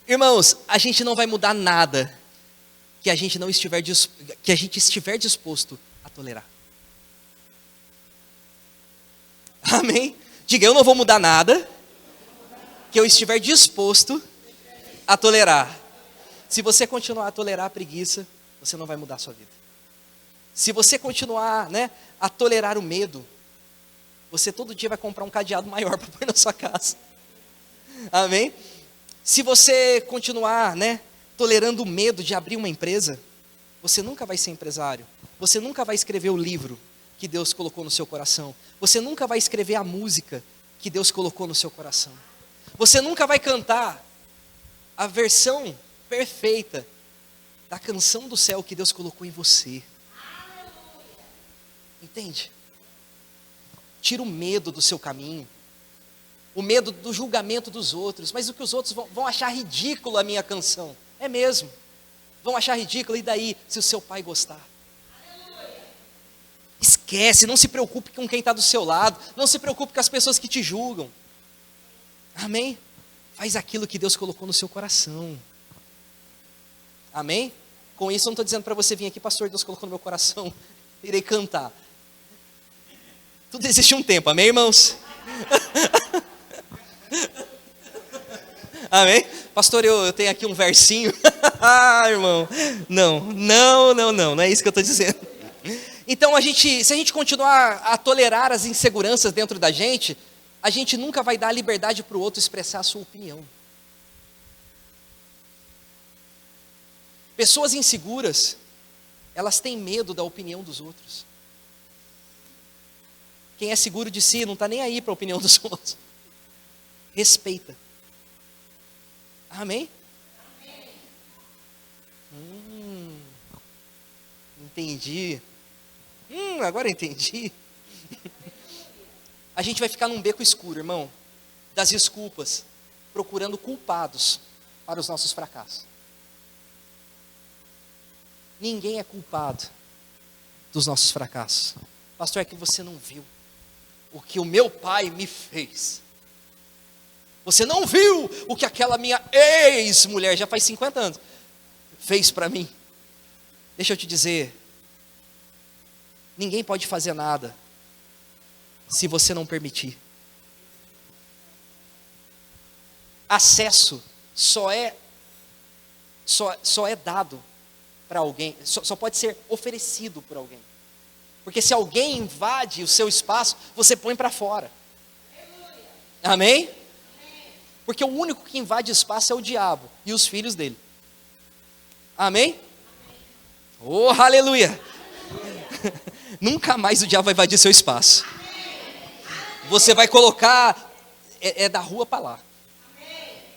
Irmãos, a gente não vai mudar nada que a gente estiver disposto a tolerar. Amém? Diga, eu não vou mudar nada que eu estiver disposto a tolerar. Se você continuar a tolerar a preguiça, você não vai mudar a sua vida. Se você continuar, né, a tolerar o medo, você todo dia vai comprar um cadeado maior para pôr na sua casa. Amém? Se você continuar, né, tolerando o medo de abrir uma empresa, você nunca vai ser empresário. Você nunca vai escrever o livro que Deus colocou no seu coração. Você nunca vai escrever a música que Deus colocou no seu coração. Você nunca vai cantar a versão perfeita da canção do céu que Deus colocou em você. Entende? Tira o medo do seu caminho, o medo do julgamento dos outros. Mas o que os outros vão achar ridículo a minha canção. É mesmo, vão achar ridículo. E daí, se o seu pai gostar? Esquece, não se preocupe com quem está do seu lado, não se preocupe com as pessoas que te julgam. Amém? Faz aquilo que Deus colocou no seu coração. Amém? Com isso eu não estou dizendo para você vir aqui, pastor, Deus colocou no meu coração, irei cantar. Tudo existe um tempo, amém, irmãos? Amém? Pastor, eu tenho aqui um versinho. Irmão, não é isso que eu estou dizendo. Então, se a gente continuar a tolerar as inseguranças dentro da gente, a gente nunca vai dar liberdade para o outro expressar a sua opinião. Pessoas inseguras, elas têm medo da opinião dos outros. Quem é seguro de si não está nem aí para a opinião dos outros. Respeita. Amém? Entendi. Agora entendi. A gente vai ficar num beco escuro, irmão, das desculpas, procurando culpados para os nossos fracassos. Ninguém é culpado dos nossos fracassos. Pastor, é que você não viu o que o meu pai me fez. Você não viu o que aquela minha ex-mulher, já faz 50 anos, fez para mim. Deixa eu te dizer, ninguém pode fazer nada se você não permitir. Acesso só é dado para alguém, só pode ser oferecido por alguém. Porque se alguém invade o seu espaço, você põe para fora. Amém? Porque o único que invade espaço é o diabo e os filhos dele. Amém? Oh, aleluia! Nunca mais o diabo vai invadir seu espaço. Você vai colocar, da rua para lá.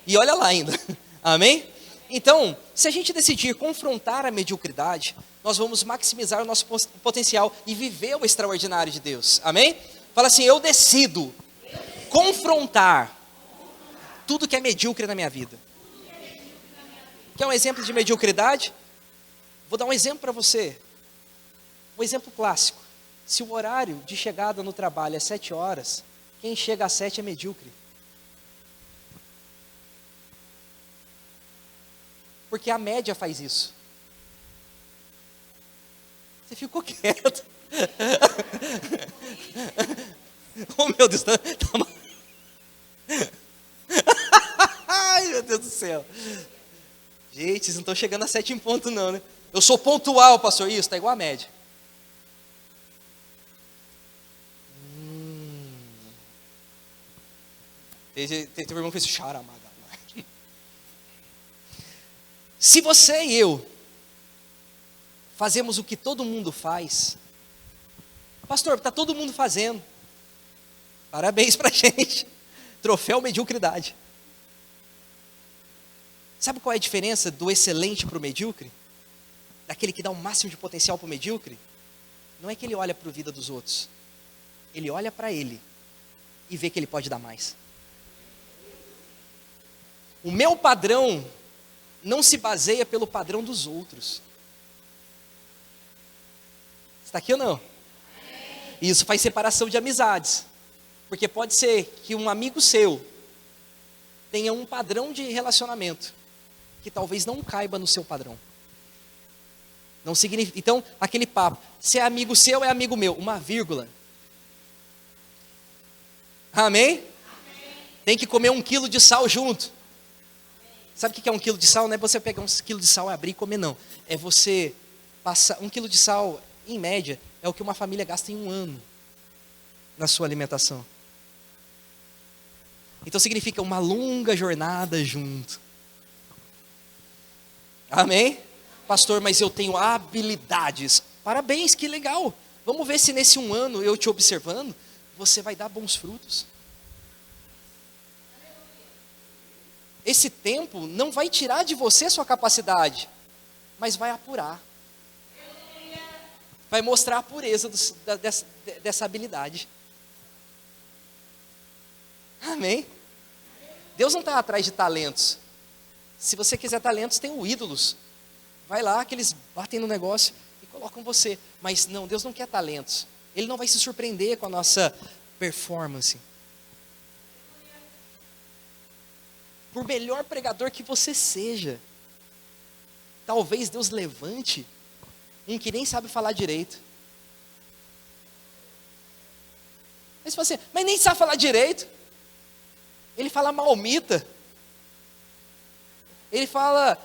E olha lá ainda. Amém? Então, se a gente decidir confrontar a mediocridade, nós vamos maximizar o nosso potencial e viver o extraordinário de Deus. Amém? Fala assim, eu decido confrontar tudo que é medíocre na minha vida. Quer um exemplo de mediocridade? Vou dar um exemplo para você. Um exemplo clássico. Se o horário de chegada no trabalho é 7 horas, quem chega às 7 é medíocre. Porque a média faz isso. Você ficou quieto. Oh, meu Deus. Ai, meu Deus do céu. Gente, vocês não estão chegando a 7 em ponto não, né? Eu sou pontual, pastor. Isso, está igual a média. Teve um irmão que fez charamada. Se você e eu fazemos o que todo mundo faz, pastor, está todo mundo fazendo. Parabéns para a gente. Troféu mediocridade. Sabe qual é a diferença do excelente para o medíocre? Daquele que dá o máximo de potencial para o medíocre? Não é que ele olha para a vida dos outros. Ele olha para ele e vê que ele pode dar mais. O meu padrão não se baseia pelo padrão dos outros. Está aqui ou não? Isso faz separação de amizades. Porque pode ser que um amigo seu tenha um padrão de relacionamento que talvez não caiba no seu padrão. Não significa. Então, aquele papo, se é amigo seu, é amigo meu, uma vírgula. Amém? Tem que comer 1 quilo de sal junto. Sabe o que é 1 quilo de sal? Não é você pegar 1 quilo de sal e abrir e comer, não. É você passar 1 quilo de sal, em média, é o que uma família gasta em 1 ano na sua alimentação. Então significa uma longa jornada junto. Amém? Pastor, mas eu tenho habilidades. Parabéns, que legal. Vamos ver se nesse 1 ano eu te observando, você vai dar bons frutos. Esse tempo não vai tirar de você sua capacidade, mas vai apurar. Vai mostrar a pureza dessa habilidade. Amém? Deus não está atrás de talentos. Se você quiser talentos, tem o ídolos. Vai lá que eles batem no negócio e colocam você. Mas não, Deus não quer talentos. Ele não vai se surpreender com a nossa performance. Por melhor pregador que você seja, talvez Deus levante um que nem sabe falar direito. Aí você fala assim, mas nem sabe falar direito. Ele fala malmita. Ele fala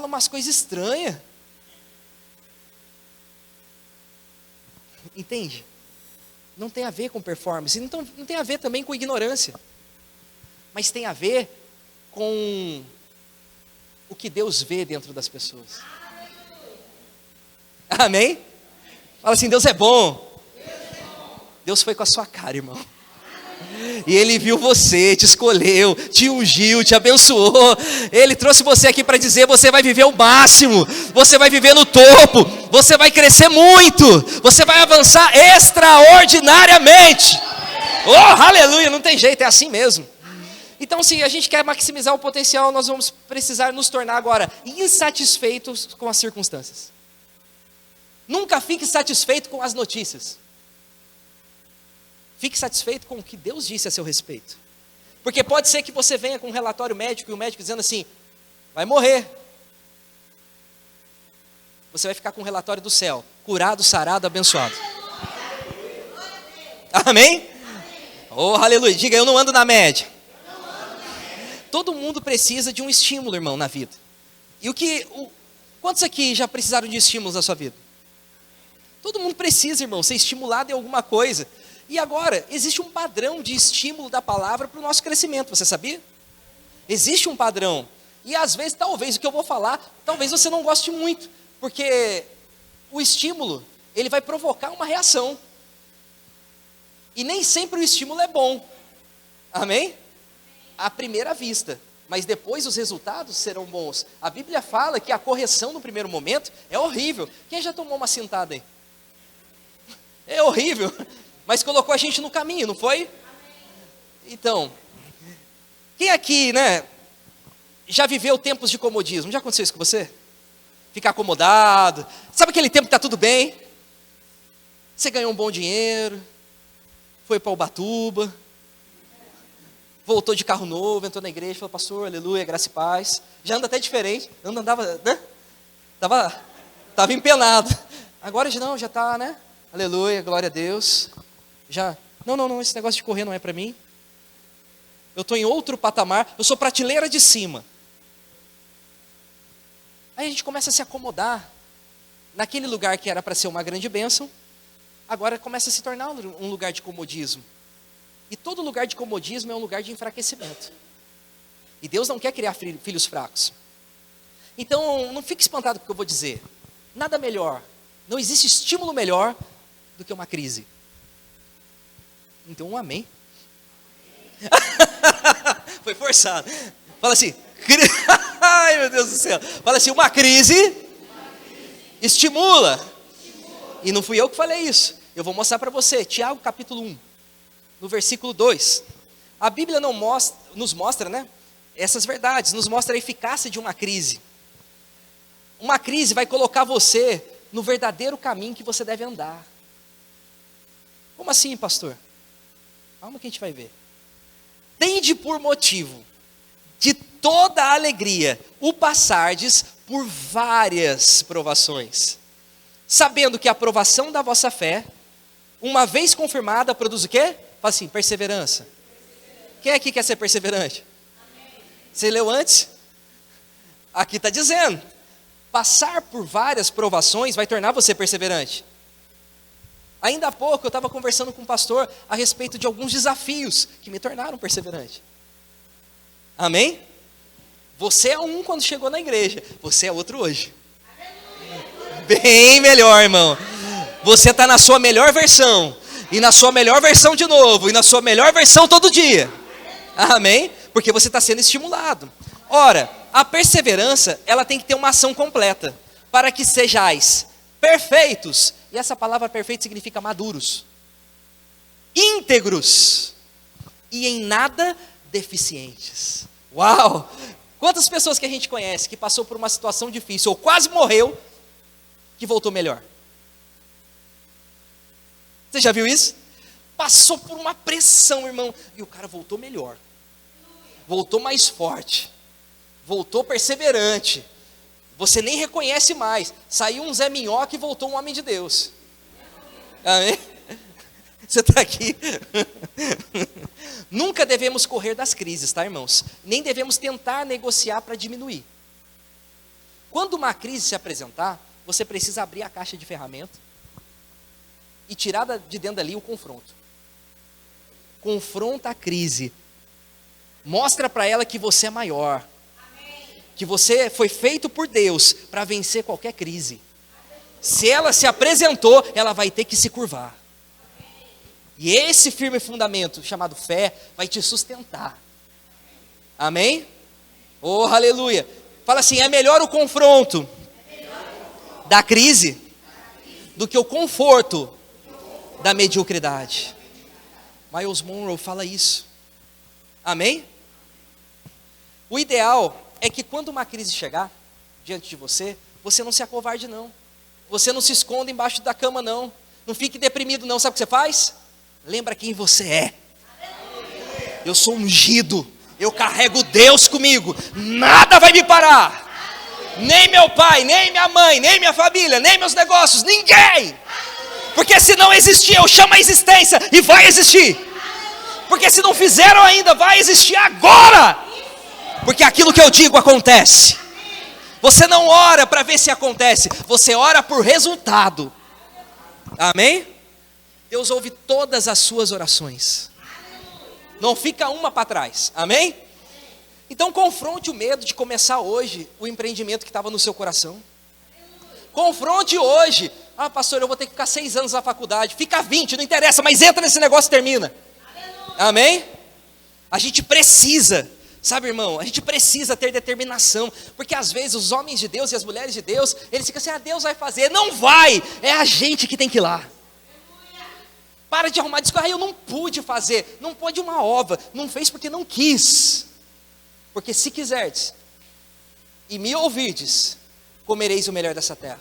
umas coisas estranhas. Entende? Não tem a ver com performance, não tem a ver também com ignorância. Mas tem a ver com o que Deus vê dentro das pessoas. Amém? Fala assim, Deus é bom. Deus foi com a sua cara, irmão. E Ele viu você, te escolheu, te ungiu, te abençoou. Ele trouxe você aqui para dizer, você vai viver o máximo, você vai viver no topo, você vai crescer muito, você vai avançar extraordinariamente. Oh, aleluia, não tem jeito, é assim mesmo. Então, se a gente quer maximizar o potencial, nós vamos precisar nos tornar agora insatisfeitos com as circunstâncias. Nunca fique satisfeito com as notícias. Fique satisfeito com o que Deus disse a seu respeito. Porque pode ser que você venha com um relatório médico e o médico dizendo assim, vai morrer. Você vai ficar com um relatório do céu, curado, sarado, abençoado. Amém? Oh, aleluia. Diga, eu não ando na média. Todo mundo precisa de um estímulo, irmão, na vida. E quantos aqui já precisaram de estímulos na sua vida? Todo mundo precisa, irmão, ser estimulado em alguma coisa. E agora, existe um padrão de estímulo da palavra para o nosso crescimento, você sabia? Existe um padrão. E às vezes, talvez, o que eu vou falar, talvez você não goste muito. Porque o estímulo, ele vai provocar uma reação. E nem sempre o estímulo é bom. Amém? À primeira vista. Mas depois os resultados serão bons. A Bíblia fala que a correção no primeiro momento é horrível. Quem já tomou uma cintada aí? É horrível. Mas colocou a gente no caminho, não foi? Então, quem aqui, já viveu tempos de comodismo? Já aconteceu isso com você? Ficar acomodado. Sabe aquele tempo que está tudo bem? Você ganhou um bom dinheiro, foi para Ubatuba, voltou de carro novo, entrou na igreja, falou, pastor, aleluia, graça e paz. Já anda até diferente, andava, Tava empenado. Agora já está, Aleluia, glória a Deus. Não, esse negócio de correr não é para mim. Eu estou em outro patamar, eu sou prateleira de cima. Aí a gente começa a se acomodar naquele lugar que era para ser uma grande bênção, agora começa a se tornar um lugar de comodismo. E todo lugar de comodismo é um lugar de enfraquecimento. E Deus não quer criar filhos fracos. Então, não fique espantado com o que eu vou dizer. Nada melhor, não existe estímulo melhor do que uma crise. Então, um amém. Foi forçado. Fala assim, ai meu Deus do céu. Fala assim, uma crise estimula. E não fui eu que falei isso. Eu vou mostrar para você, Tiago capítulo 1, no versículo 2. A Bíblia nos mostra, essas verdades, nos mostra a eficácia de uma crise. Uma crise vai colocar você no verdadeiro caminho que você deve andar. Como assim, pastor? Calma que a gente vai ver. Tende por motivo de toda a alegria o passardes por várias provações, sabendo que a provação da vossa fé, uma vez confirmada, produz o quê? Fala assim, perseverança. Quem aqui quer ser perseverante? Você leu antes? Aqui está dizendo, passar por várias provações vai tornar você perseverante. Ainda há pouco eu estava conversando com um pastor a respeito de alguns desafios que me tornaram perseverante. Amém? Você é um quando chegou na igreja, você é outro hoje. Bem melhor, irmão. Você está na sua melhor versão, e na sua melhor versão de novo, e na sua melhor versão todo dia. Amém? Porque você está sendo estimulado. Ora, a perseverança, ela tem que ter uma ação completa, para que sejais perfeitos, e essa palavra perfeito significa maduros, íntegros, e em nada deficientes. Uau! Quantas pessoas que a gente conhece que passou por uma situação difícil, ou quase morreu, que voltou melhor? Você já viu isso? Passou por uma pressão, irmão, e o cara voltou melhor, voltou mais forte, voltou perseverante, Você nem reconhece mais. Saiu um Zé Minhoca e voltou um homem de Deus. Amém? Você está aqui? Nunca devemos correr das crises, tá, irmãos? Nem devemos tentar negociar para diminuir. Quando uma crise se apresentar, você precisa abrir a caixa de ferramenta e tirar de dentro dali o confronto. Confronta a crise. Mostra para ela que você é maior. Que você foi feito por Deus para vencer qualquer crise. Se ela se apresentou, ela vai ter que se curvar. E esse firme fundamento, chamado fé, vai te sustentar. Amém? Oh, aleluia. Fala assim, é melhor o confronto da crise do que o conforto da mediocridade. Miles Monroe fala isso. Amém? O ideal é que quando uma crise chegar diante de você, você não se acovarde não. Você não se esconda embaixo da cama não. Não fique deprimido não. Sabe o que você faz? Lembra quem você é. Eu sou ungido. Eu carrego Deus comigo. Nada vai me parar. Nem meu pai, nem minha mãe, nem minha família, nem meus negócios, ninguém. Porque se não existir, eu chamo a existência e vai existir. Porque se não fizeram ainda, vai existir agora. Porque aquilo que eu digo acontece. Você não ora para ver se acontece, você ora por resultado. Amém? Deus ouve todas as suas orações. Não fica uma para trás. Amém? Então confronte o medo de começar hoje o empreendimento que estava no seu coração. Confronte hoje. Ah, pastor, eu vou ter que ficar 6 anos na faculdade. Fica 20, não interessa, mas entra nesse negócio e termina. Amém? A gente precisa, sabe, irmão? A gente precisa ter determinação. Porque às vezes os homens de Deus e as mulheres de Deus, eles ficam assim, ah, Deus vai fazer. Não vai, é a gente que tem que ir lá. Para de arrumar desculpa, eu não pude fazer. Não pode uma ova, não fez porque não quis. Porque se quiserdes e me ouvirdes, comereis o melhor dessa terra.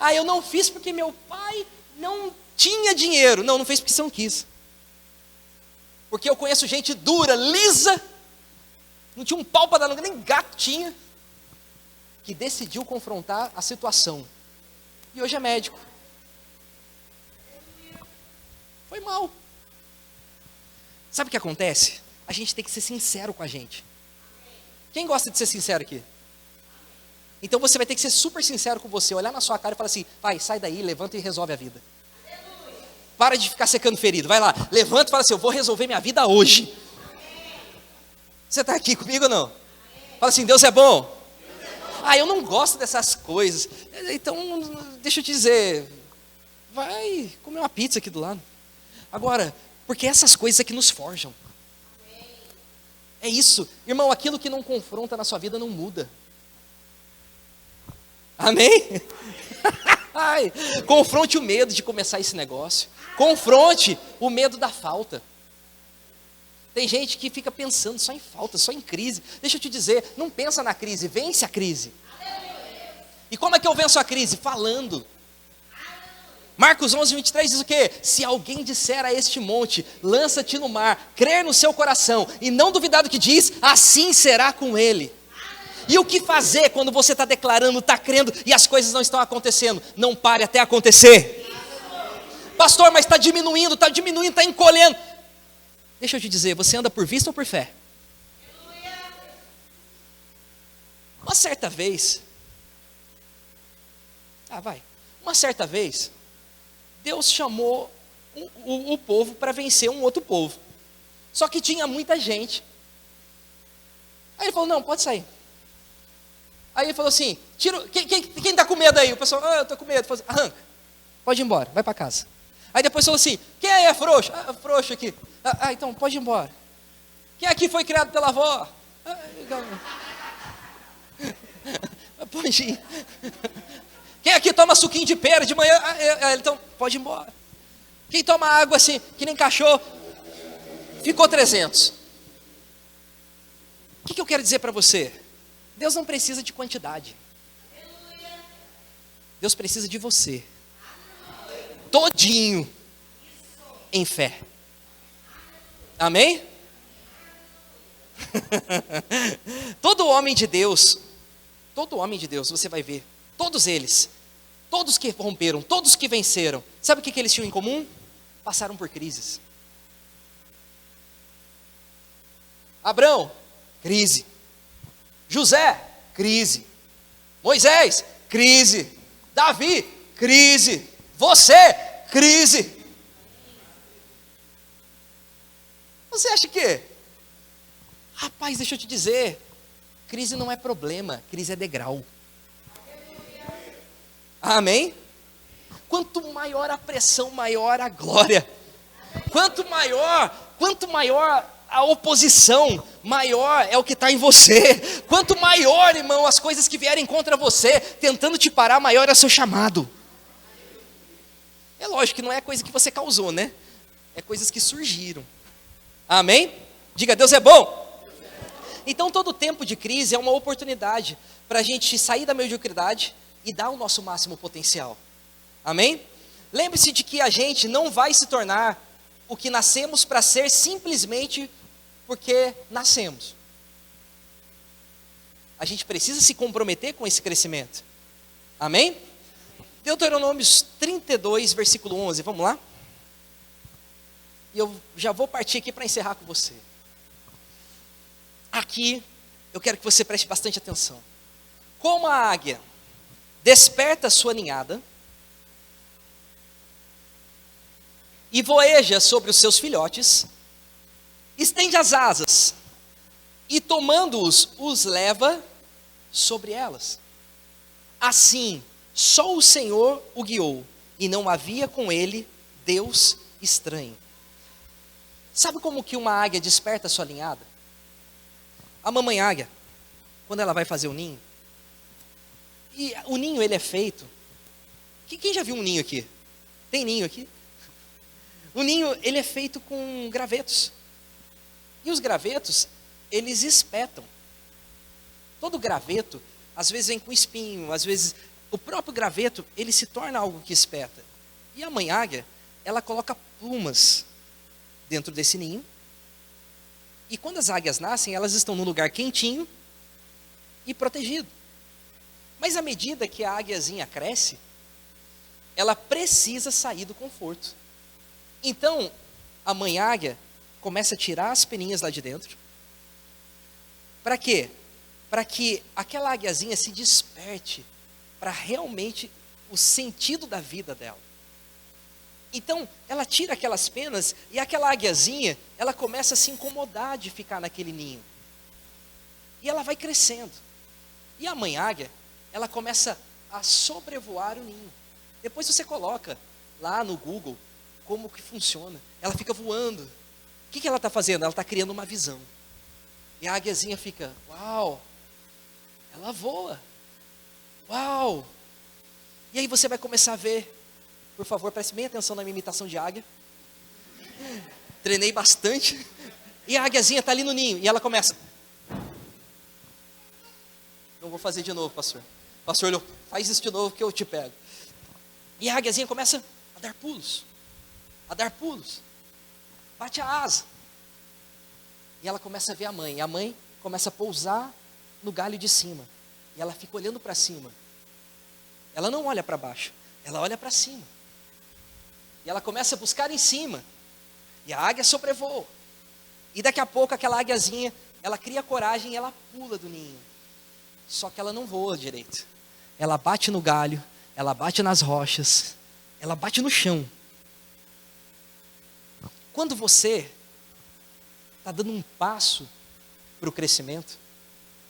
Ah, eu não fiz porque meu pai não tinha dinheiro. Não, não fez porque você não quis. Porque eu conheço gente dura, lisa, não tinha um pau para dar, nem gato tinha, que decidiu confrontar a situação. E hoje é médico. Foi mal. Sabe o que acontece? A gente tem que ser sincero com a gente. Quem gosta de ser sincero aqui? Então você vai ter que ser super sincero com você, olhar na sua cara e falar assim, vai, sai daí, levanta e resolve a vida. Para de ficar secando ferido, vai lá, levanta e fala assim, eu vou resolver minha vida hoje. Você está aqui comigo ou não? Fala assim, Deus é bom. Ah, eu não gosto dessas coisas. Então, deixa eu te dizer, vai comer uma pizza aqui do lado. Agora, porque essas coisas é que nos forjam. É isso, irmão, aquilo que não confronta na sua vida não muda. Amém? Ai, confronte o medo de começar esse negócio. Confronte o medo da falta. Tem gente que fica pensando só em falta, só em crise. Deixa eu te dizer, não pensa na crise, vence a crise. E como é que eu venço a crise? Falando. Marcos 11, 23 diz o quê? Se alguém disser a este monte, lança-te no mar, crer no seu coração e não duvidar do que diz, assim será com ele. E o que fazer quando você está declarando, está crendo e as coisas não estão acontecendo? Não pare até acontecer. Pastor, mas está diminuindo, está encolhendo. Deixa eu te dizer, você anda por vista ou por fé? Uma certa vez, Deus chamou o povo para vencer um outro povo. Só que tinha muita gente. Aí ele falou, não, pode sair. Aí ele falou assim, quem está com medo aí? O pessoal, eu estou com medo. Ele falou assim, arranca, pode ir embora, vai para casa. Aí depois falou assim, quem aí é frouxo? Frouxo aqui. Então pode ir embora. Quem aqui foi criado pela avó? Pode ir. Quem aqui toma suquinho de pera de manhã? Então pode ir embora. Quem toma água assim, que nem cachorro? Ficou 300. O que eu quero dizer para você? Deus não precisa de quantidade. Deus precisa de você. Todinho em fé. Amém? Todo homem de Deus todo homem de Deus, você vai ver, todos eles, todos que romperam, todos que venceram, sabe o que eles tinham em comum? Passaram por crises. Abraão, crise. José, crise. Moisés, crise. Davi, crise. Você, crise. Você acha que? Rapaz, deixa eu te dizer, crise não é problema, crise é degrau. Amém? Quanto maior a pressão, maior a glória. Quanto maior a oposição, maior é o que está em você. Quanto maior, irmão, as coisas que vierem contra você, tentando te parar, maior é o seu chamado. É lógico que não é coisa que você causou, né? É coisas que surgiram. Amém? Diga, Deus é bom. Então todo tempo de crise é uma oportunidade para a gente sair da mediocridade e dar o nosso máximo potencial. Amém? Lembre-se de que a gente não vai se tornar o que nascemos para ser simplesmente porque nascemos. A gente precisa se comprometer com esse crescimento. Amém? Deuteronômio 32, versículo 11, vamos lá? E eu já vou partir aqui para encerrar com você. Aqui, eu quero que você preste bastante atenção. Como a águia desperta sua ninhada e voeja sobre os seus filhotes, estende as asas e tomando-os, os leva sobre elas. Assim, só o Senhor o guiou e não havia com ele Deus estranho. Sabe como que uma águia desperta sua ninhada? A mamãe águia, quando ela vai fazer o ninho, e o ninho ele é feito, quem já viu um ninho aqui? Tem ninho aqui? O ninho ele é feito com gravetos, e os gravetos, eles espetam. Todo graveto, às vezes vem com espinho, às vezes, o próprio graveto, ele se torna algo que espeta. E a mãe águia, ela coloca plumas dentro desse ninho, e quando as águias nascem, elas estão num lugar quentinho e protegido. Mas à medida que a águiazinha cresce, ela precisa sair do conforto. Então, a mãe águia começa a tirar as peninhas lá de dentro. Para quê? Para que aquela águiazinha se desperte para realmente o sentido da vida dela. Então, ela tira aquelas penas e aquela águiazinha, ela começa a se incomodar de ficar naquele ninho. E ela vai crescendo. E a mãe águia, ela começa a sobrevoar o ninho. Depois você coloca lá no Google como que funciona. Ela fica voando. O que ela está fazendo? Ela está criando uma visão. E a águiazinha fica, uau, ela voa. Uau. E aí você vai começar a ver. Por favor, preste bem atenção na minha imitação de águia. Treinei bastante. E a águiazinha está ali no ninho. E ela começa. Não vou fazer de novo, pastor. O pastor olhou, faz isso de novo que eu te pego. E a águiazinha começa a dar pulos. A dar pulos. Bate a asa. E ela começa a ver a mãe. E a mãe começa a pousar no galho de cima. E ela fica olhando para cima. Ela não olha para baixo. Ela olha para cima. E ela começa a buscar em cima. E a águia sobrevoa. E daqui a pouco aquela águiazinha, ela cria coragem e ela pula do ninho. Só que ela não voa direito. Ela bate no galho, ela bate nas rochas, ela bate no chão. Quando você está dando um passo para o crescimento,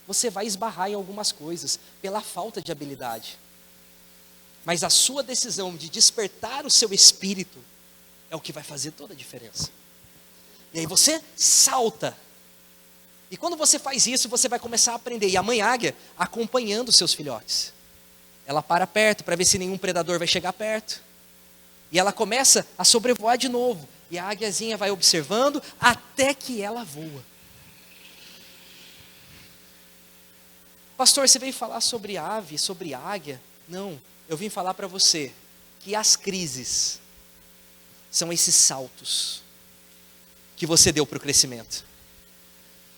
você vai esbarrar em algumas coisas pela falta de habilidade. Mas a sua decisão de despertar o seu espírito é o que vai fazer toda a diferença. E aí você salta. E quando você faz isso, você vai começar a aprender. E a mãe águia acompanhando os seus filhotes. Ela para perto para ver se nenhum predador vai chegar perto. E ela começa a sobrevoar de novo. E a águiazinha vai observando até que ela voa. Pastor, você veio falar sobre ave, sobre águia? Não. Eu vim falar para você que as crises são esses saltos que você deu para o crescimento.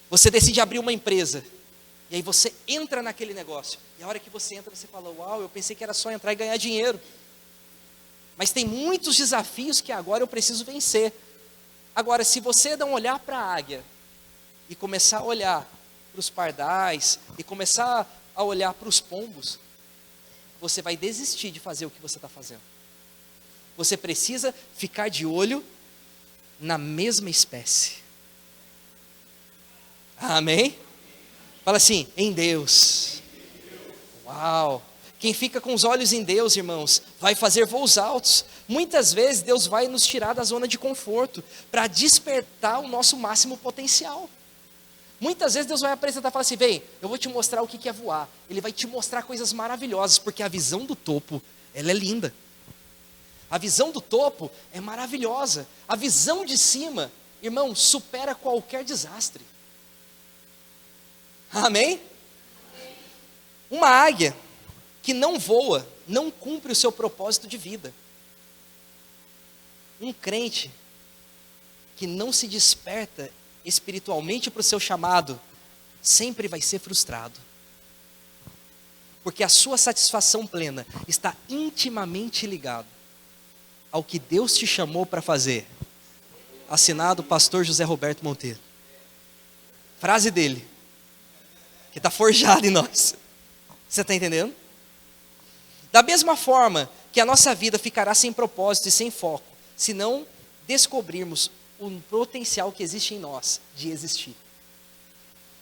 Você decide abrir uma empresa E aí você entra naquele negócio. E a hora que você entra, você fala, uau, eu pensei que era só entrar e ganhar dinheiro. Mas tem muitos desafios que agora eu preciso vencer. Agora, se você não olhar para a águia e começar a olhar para os pardais e começar a olhar para os pombos, você vai desistir de fazer o que você está fazendo. Você precisa ficar de olho na mesma espécie. Amém? Fala assim, em Deus. Uau! Quem fica com os olhos em Deus, irmãos, vai fazer voos altos. Muitas vezes Deus vai nos tirar da zona de conforto para despertar o nosso máximo potencial. Muitas vezes Deus vai apresentar e falar assim, vem, eu vou te mostrar o que é voar. Ele vai te mostrar coisas maravilhosas, porque a visão do topo, ela é linda. A visão do topo é maravilhosa. A visão de cima, irmão, supera qualquer desastre. Amém? Uma águia que não voa, não cumpre o seu propósito de vida. Um crente que não se desperta espiritualmente para o seu chamado, sempre vai ser frustrado. Porque a sua satisfação plena está intimamente ligado ao que Deus te chamou para fazer. Assinado pastor José Roberto Monteiro. Frase dele, que está forjada em nós. Você está entendendo? Da mesma forma que a nossa vida ficará sem propósito e sem foco, se não descobrirmos o potencial que existe em nós de existir.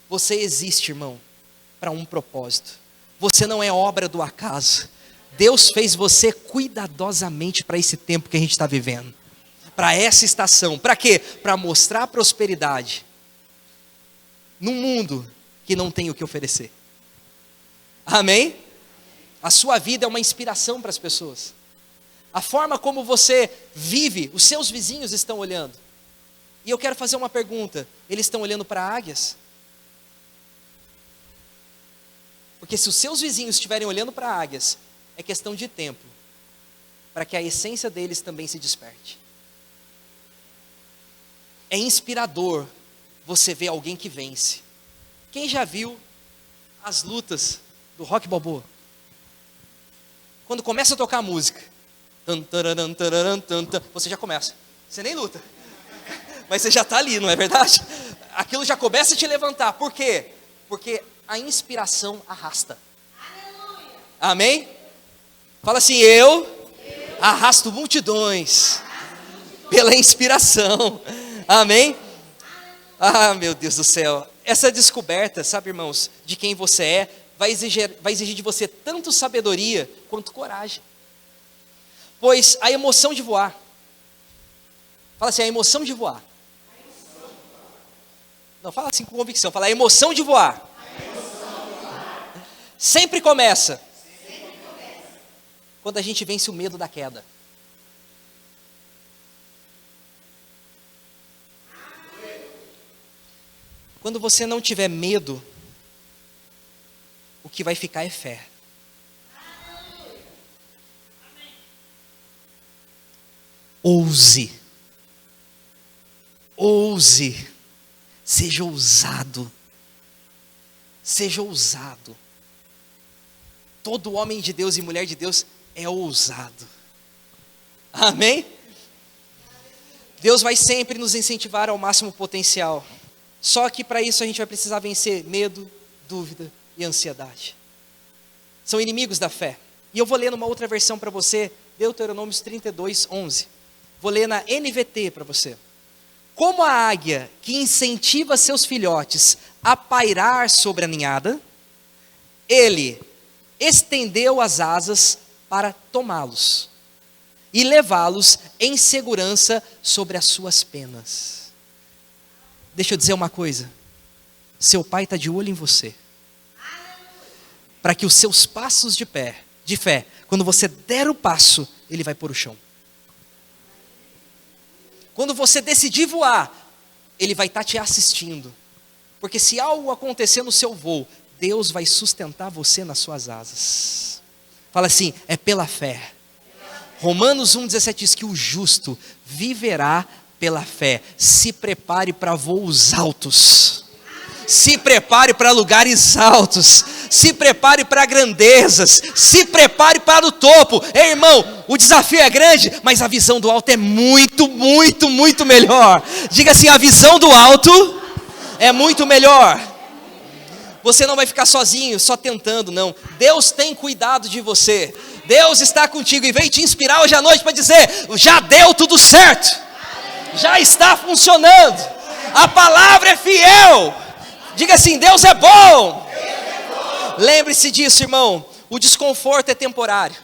Você existe, irmão, para um propósito. Você não é obra do acaso. Deus fez você cuidadosamente para esse tempo que a gente está vivendo. Para essa estação. Para quê? Para mostrar prosperidade num mundo que não tem o que oferecer. Amém? A sua vida é uma inspiração para as pessoas. A forma como você vive, os seus vizinhos estão olhando. E eu quero fazer uma pergunta. Eles estão olhando para águias? Porque se os seus vizinhos estiverem olhando para águias, é questão de tempo para que a essência deles também se desperte. É inspirador você ver alguém que vence. Quem já viu as lutas do Rock Balboa? Quando começa a tocar a música, você já começa. Você nem luta, mas você já está ali, não é verdade? Aquilo já começa a te levantar. Por quê? Porque a inspiração arrasta. Amém? Fala assim, eu arrasto multidões pela inspiração. Amém? Ah, meu Deus do céu. Essa descoberta, sabe, irmãos, de quem você é, vai exigir de você tanto sabedoria quanto coragem. Pois a emoção de voar, fala assim, a emoção de voar. Não, fala assim com convicção, fala a emoção de voar. Sempre começa quando a gente vence o medo da queda. Quando você não tiver medo, o que vai ficar é fé. Ouse. Ouse. Seja ousado. Seja ousado. Todo homem de Deus e mulher de Deus é ousado. Amém? Deus vai sempre nos incentivar ao máximo potencial. Só que para isso a gente vai precisar vencer medo, dúvida e ansiedade. São inimigos da fé. E eu vou ler numa outra versão para você, Deuteronômios 32:11. Vou ler na NVT para você. Como a águia que incentiva seus filhotes a pairar sobre a ninhada, ele estendeu as asas para tomá-los e levá-los em segurança sobre as suas penas. Deixa eu dizer uma coisa. Seu pai está de olho em você. Para que os seus passos de fé, quando você der o passo, ele vai pôr o chão. Quando você decidir voar, ele vai estar te assistindo. Porque se algo acontecer no seu voo, Deus vai sustentar você nas suas asas. Fala assim, é pela fé. Romanos 1,17 diz que o justo viverá pela fé. Se prepare para voos altos. Se prepare para lugares altos. Se prepare para grandezas. Se prepare para o topo. Ei, irmão, o desafio é grande, mas a visão do alto é muito, muito, muito melhor. Diga assim, a visão do alto é muito melhor. Você não vai ficar sozinho, só tentando, não. Deus tem cuidado de você. Deus está contigo e veio te inspirar hoje à noite para dizer, já deu tudo certo. Já está funcionando. A palavra é fiel. Diga assim, Deus é bom. Lembre-se disso, irmão. O desconforto é temporário.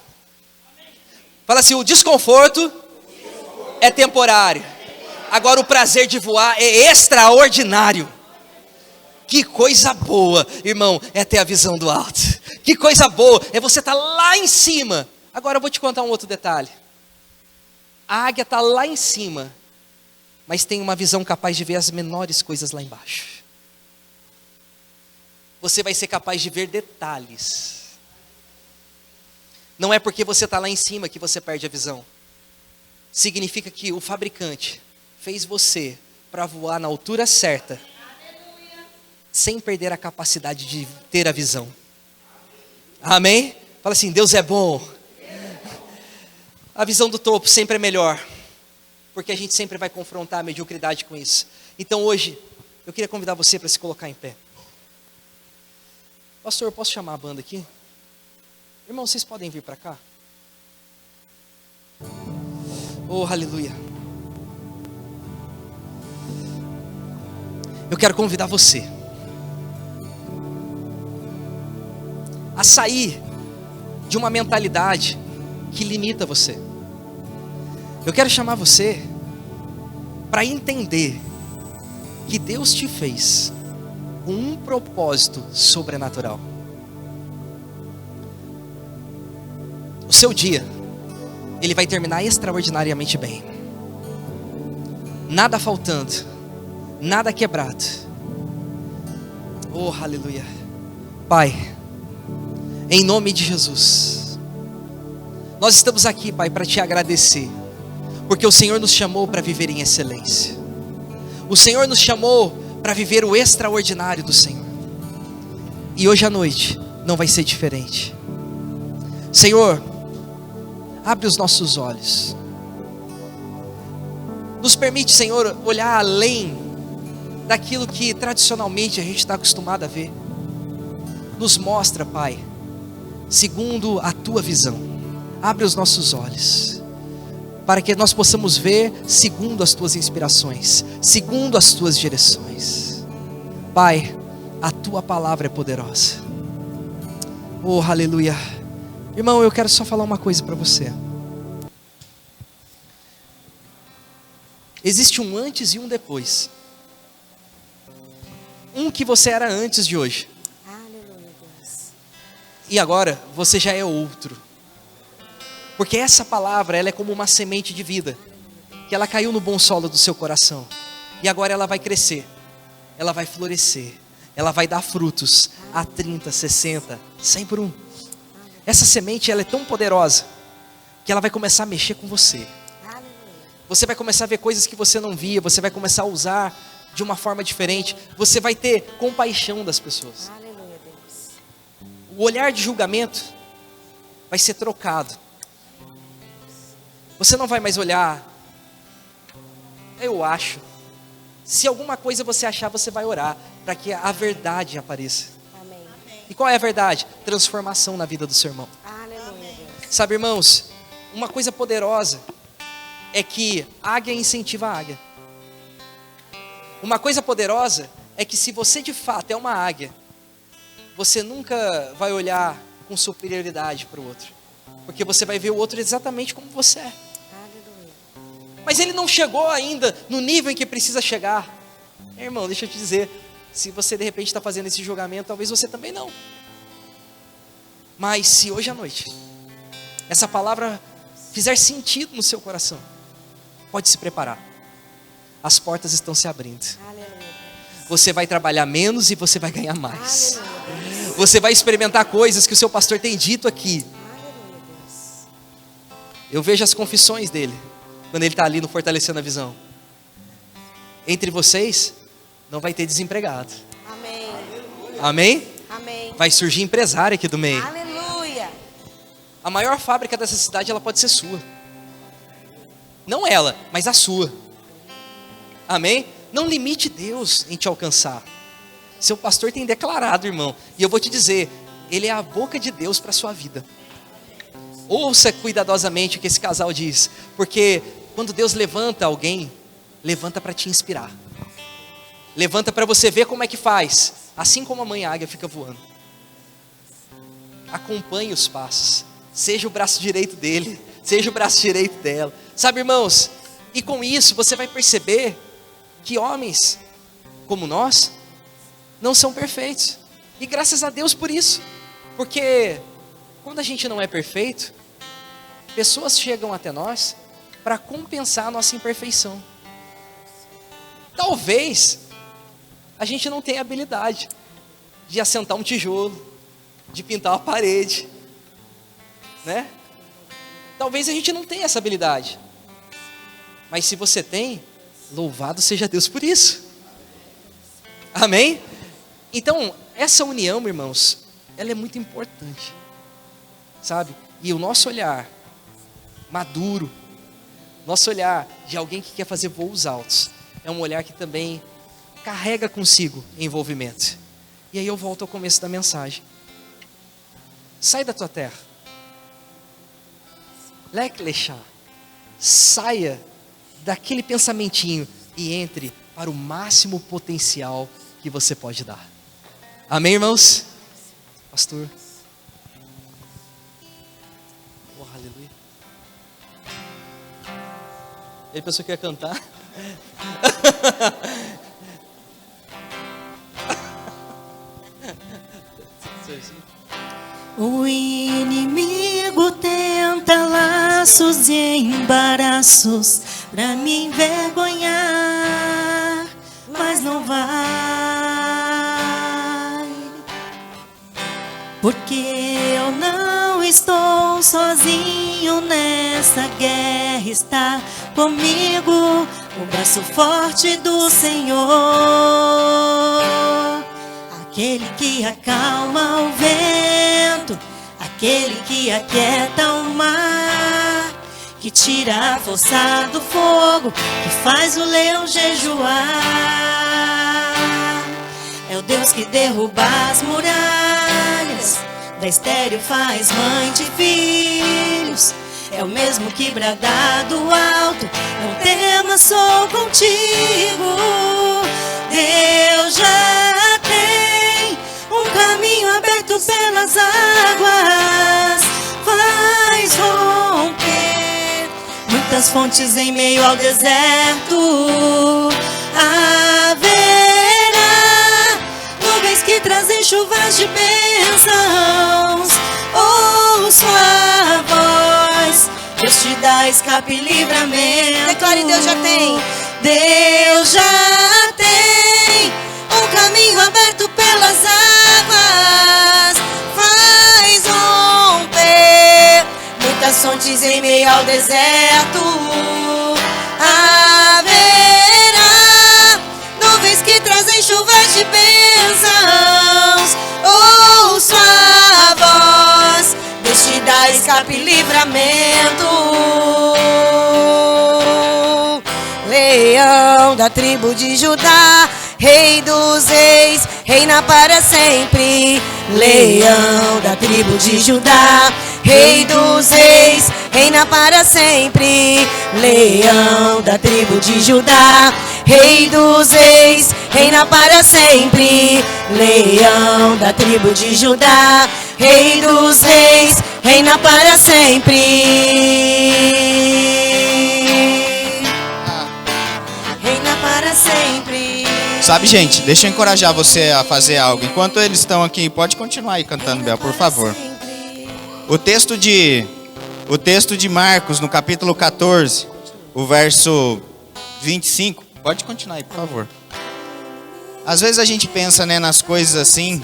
Fala assim, o desconforto é temporário. Agora o prazer de voar é extraordinário. Que coisa boa, irmão, é ter a visão do alto. Que coisa boa, é você estar lá em cima. Agora eu vou te contar um outro detalhe. A águia está lá em cima, mas tem uma visão capaz de ver as menores coisas lá embaixo. Você vai ser capaz de ver detalhes. Não é porque você está lá em cima que você perde a visão. Significa que o fabricante fez você para voar na altura certa, sem perder a capacidade de ter a visão. Amém? Fala assim, Deus é bom. A visão do topo sempre é melhor, porque a gente sempre vai confrontar a mediocridade com isso. Então hoje, eu queria convidar você para se colocar em pé. Pastor, eu posso chamar a banda aqui? Irmão, vocês podem vir para cá? Oh, aleluia. Eu quero convidar você a sair de uma mentalidade que limita você. Eu quero chamar você para entender que Deus te fez com um propósito sobrenatural. O seu dia, ele vai terminar extraordinariamente bem. Nada faltando, nada quebrado. Oh, aleluia. Pai, em nome de Jesus, nós estamos aqui, Pai, para te agradecer, porque o Senhor nos chamou para viver em excelência. O Senhor nos chamou para viver o extraordinário do Senhor. E hoje à noite não vai ser diferente. Senhor, abre os nossos olhos. Nos permite, Senhor, olhar além daquilo que tradicionalmente a gente está acostumado a ver. Nos mostra, Pai, segundo a Tua visão. Abre os nossos olhos, para que nós possamos ver segundo as Tuas inspirações, segundo as Tuas direções. Pai, a Tua palavra é poderosa. Oh, aleluia. Irmão, eu quero só falar uma coisa para você. Existe um antes e um depois. Um que você era antes de hoje. Aleluia, Deus. E agora você já é outro. Porque essa palavra, ela é como uma semente de vida, que ela caiu no bom solo do seu coração. E agora ela vai crescer. Ela vai florescer. Ela vai dar frutos a 30, 60, 100 por um. Essa semente, ela é tão poderosa que ela vai começar a mexer com você. Aleluia. Você vai começar a ver coisas que você não via. Você vai começar a usar de uma forma diferente. Você vai ter compaixão das pessoas. Aleluia, Deus. O olhar de julgamento vai ser trocado. Você não vai mais olhar, eu acho. Se alguma coisa você achar, você vai orar para que a verdade apareça. Amém. E qual é a verdade? Transformação na vida do seu irmão. Aleluia, Deus. Sabe, irmãos, uma coisa poderosa é que águia incentiva a águia. Uma coisa poderosa é que se você de fato é uma águia, você nunca vai olhar com superioridade para o outro, porque você vai ver o outro exatamente como você é. Aleluia. Mas ele não chegou ainda no nível em que precisa chegar. Irmão, deixa eu te dizer, se você de repente está fazendo esse julgamento, talvez você também não. Mas se hoje à noite essa palavra fizer sentido no seu coração, pode se preparar. As portas estão se abrindo. Aleluia, Deus. Você vai trabalhar menos e você vai ganhar mais. Aleluia, Deus. Você vai experimentar coisas que o seu pastor tem dito aqui. Aleluia, Deus. Eu vejo as confissões dele, quando ele está ali no Fortalecendo a Visão. Entre vocês, não vai ter desempregado. Amém. Amém? Amém. Vai surgir empresário aqui do meio. Aleluia. A maior fábrica dessa cidade, ela pode ser sua. Não ela, mas a sua. Amém? Não limite Deus em te alcançar. Seu pastor tem declarado, irmão. E eu vou te dizer, ele é a boca de Deus para a sua vida. Ouça cuidadosamente o que esse casal diz. Porque quando Deus levanta alguém, levanta para te inspirar. Levanta para você ver como é que faz. Assim como a mãe águia fica voando. Acompanhe os passos. Seja o braço direito dele. Seja o braço direito dela. Sabe, irmãos? E com isso você vai perceber que homens como nós não são perfeitos. E graças a Deus por isso. Porque quando a gente não é perfeito, pessoas chegam até nós para compensar a nossa imperfeição. Talvez a gente não tenha habilidade de assentar um tijolo, de pintar uma parede, né? Talvez a gente não tenha essa habilidade. Mas se você tem, louvado seja Deus por isso. Amém? Então, essa união, irmãos, ela é muito importante. Sabe? E o nosso olhar maduro, nosso olhar de alguém que quer fazer voos altos, é um olhar que também carrega consigo envolvimento. E aí eu volto ao começo da mensagem. Sai da tua terra. Leklechá. Saia daquele pensamentinho e entre para o máximo potencial que você pode dar. Amém, irmãos? Pastor. Oh, aleluia. Ele pensou que ia cantar. O inimigo tenta laços e embaraços pra me envergonhar, mas não vai, porque eu não estou sozinho nessa guerra, está comigo o braço forte do Senhor, aquele que acalma o vento, aquele que aquieta o mar, que tira a força do fogo, que faz o leão jejuar. É o Deus que derruba as muralhas, da estéril faz mãe de filhos. É o mesmo que brada do alto, não temas, sou contigo. Deus já tem um caminho aberto pelas águas, faz romper muitas fontes em meio ao deserto. Haverá nuvens que trazem chuvas de bênçãos. Ouço a voz, Deus te dá escape e livramento. Declare: Deus já tem. Deus já tem um caminho aberto pelas águas, faz romper muitas fontes em meio ao deserto. Haverá nuvens que trazem chuvas de bênçãos. Ouço a voz, Deus te dá escape e livramento. Leão da tribo de Judá, Rei dos reis, reina para sempre. Leão da tribo de Judá, Rei dos reis, reina para sempre. Leão da tribo de Judá, Rei dos reis, reina para sempre. Leão da tribo de Judá, Rei dos reis, reina para sempre. Para sempre. Sabe, gente, deixa eu encorajar você a fazer algo. Enquanto eles estão aqui, pode continuar aí cantando, Bel, por favor. O texto de Marcos, no capítulo 14, o verso 25. Pode continuar aí, por favor. Às vezes a gente pensa, né, nas coisas assim.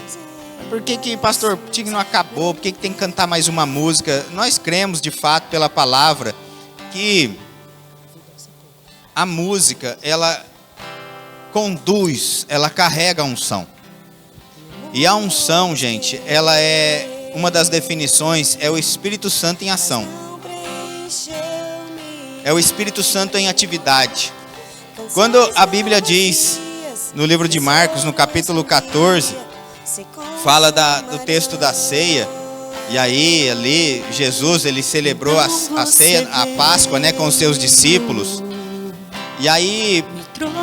Por que pastor, o Tigre não acabou? Por que tem que cantar mais uma música? Nós cremos, de fato, pela palavra, que a música, ela conduz, ela carrega a unção. E a unção, gente, ela é uma das definições, é o Espírito Santo em ação. É o Espírito Santo em atividade. Quando a Bíblia diz, no livro de Marcos, no capítulo 14, fala do texto da ceia, e aí ali Jesus, ele celebrou a ceia, a Páscoa, né, com os seus discípulos. E aí,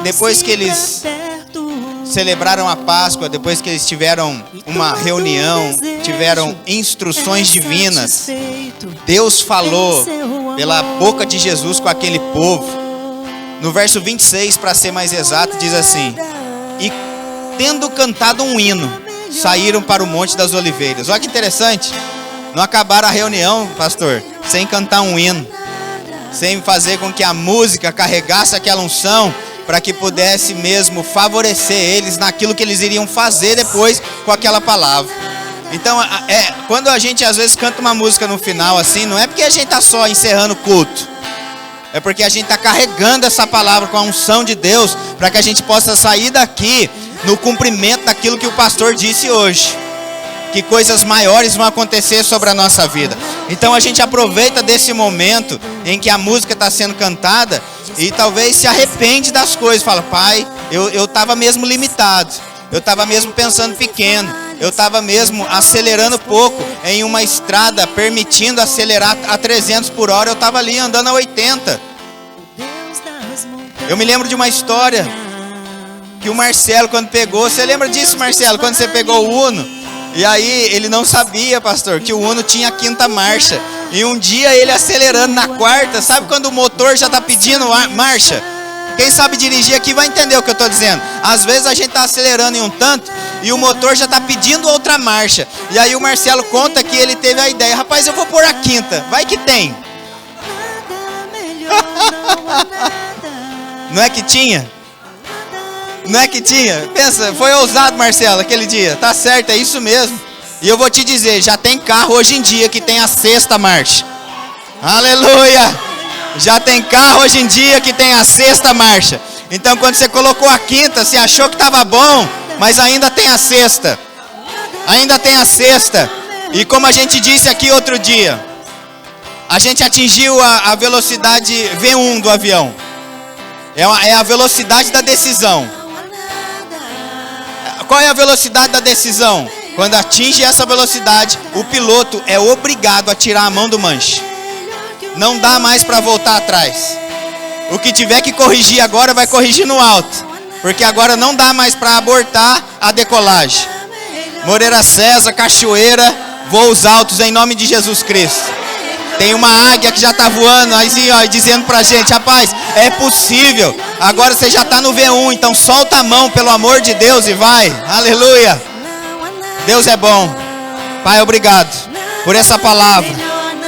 depois que eles celebraram a Páscoa, depois que eles tiveram uma reunião, tiveram instruções divinas, Deus falou pela boca de Jesus com aquele povo. No verso 26, para ser mais exato, diz assim: e tendo cantado um hino, saíram para o Monte das Oliveiras. Olha que interessante. Não acabaram a reunião, pastor, sem cantar um hino, sem fazer com que a música carregasse aquela unção, para que pudesse mesmo favorecer eles naquilo que eles iriam fazer depois com aquela palavra. Então, quando a gente às vezes canta uma música no final assim, não é porque a gente está só encerrando o culto, é porque a gente está carregando essa palavra com a unção de Deus, para que a gente possa sair daqui no cumprimento daquilo que o pastor disse hoje, que coisas maiores vão acontecer sobre a nossa vida. Então a gente aproveita desse momento em que a música está sendo cantada e talvez se arrepende das coisas. Fala: pai, eu estava mesmo limitado, eu estava mesmo pensando pequeno, eu estava mesmo acelerando pouco em uma estrada, permitindo acelerar a 300 por hora, eu estava ali andando a 80. Eu me lembro de uma história que o Marcelo, quando pegou, você lembra disso, Marcelo, quando você pegou o Uno? E aí ele não sabia, pastor, que o Uno tinha a 5ª marcha. E um dia ele acelerando na 4ª, sabe quando o motor já está pedindo marcha? Quem sabe dirigir aqui vai entender o que eu estou dizendo. Às vezes a gente está acelerando em um tanto e o motor já está pedindo outra marcha. E aí o Marcelo conta que ele teve a ideia: rapaz, eu vou pôr a 5ª, vai que tem. Não é que tinha? Não é que tinha? Pensa, foi ousado, Marcelo, aquele dia. Tá certo, é isso mesmo. E eu vou te dizer, já tem carro hoje em dia que tem a 6ª marcha. Aleluia! Já tem carro hoje em dia que tem a 6ª marcha. Então quando você colocou a 5ª, você achou que estava bom, mas ainda tem a 6ª. Ainda tem a 6ª. E como a gente disse aqui outro dia, a gente atingiu a velocidade V1 do avião. É a velocidade da decisão. Qual é a velocidade da decisão? Quando atinge essa velocidade, o piloto é obrigado a tirar a mão do manche. Não dá mais para voltar atrás. O que tiver que corrigir agora, vai corrigir no alto. Porque agora não dá mais para abortar a decolagem. Moreira César, Cachoeira, voos altos em nome de Jesus Cristo. Tem uma águia que já está voando, assim, ó, dizendo pra gente: rapaz, é possível. Agora você já está no V1, então solta a mão, pelo amor de Deus, e vai. Aleluia. Deus é bom. Pai, obrigado por essa palavra.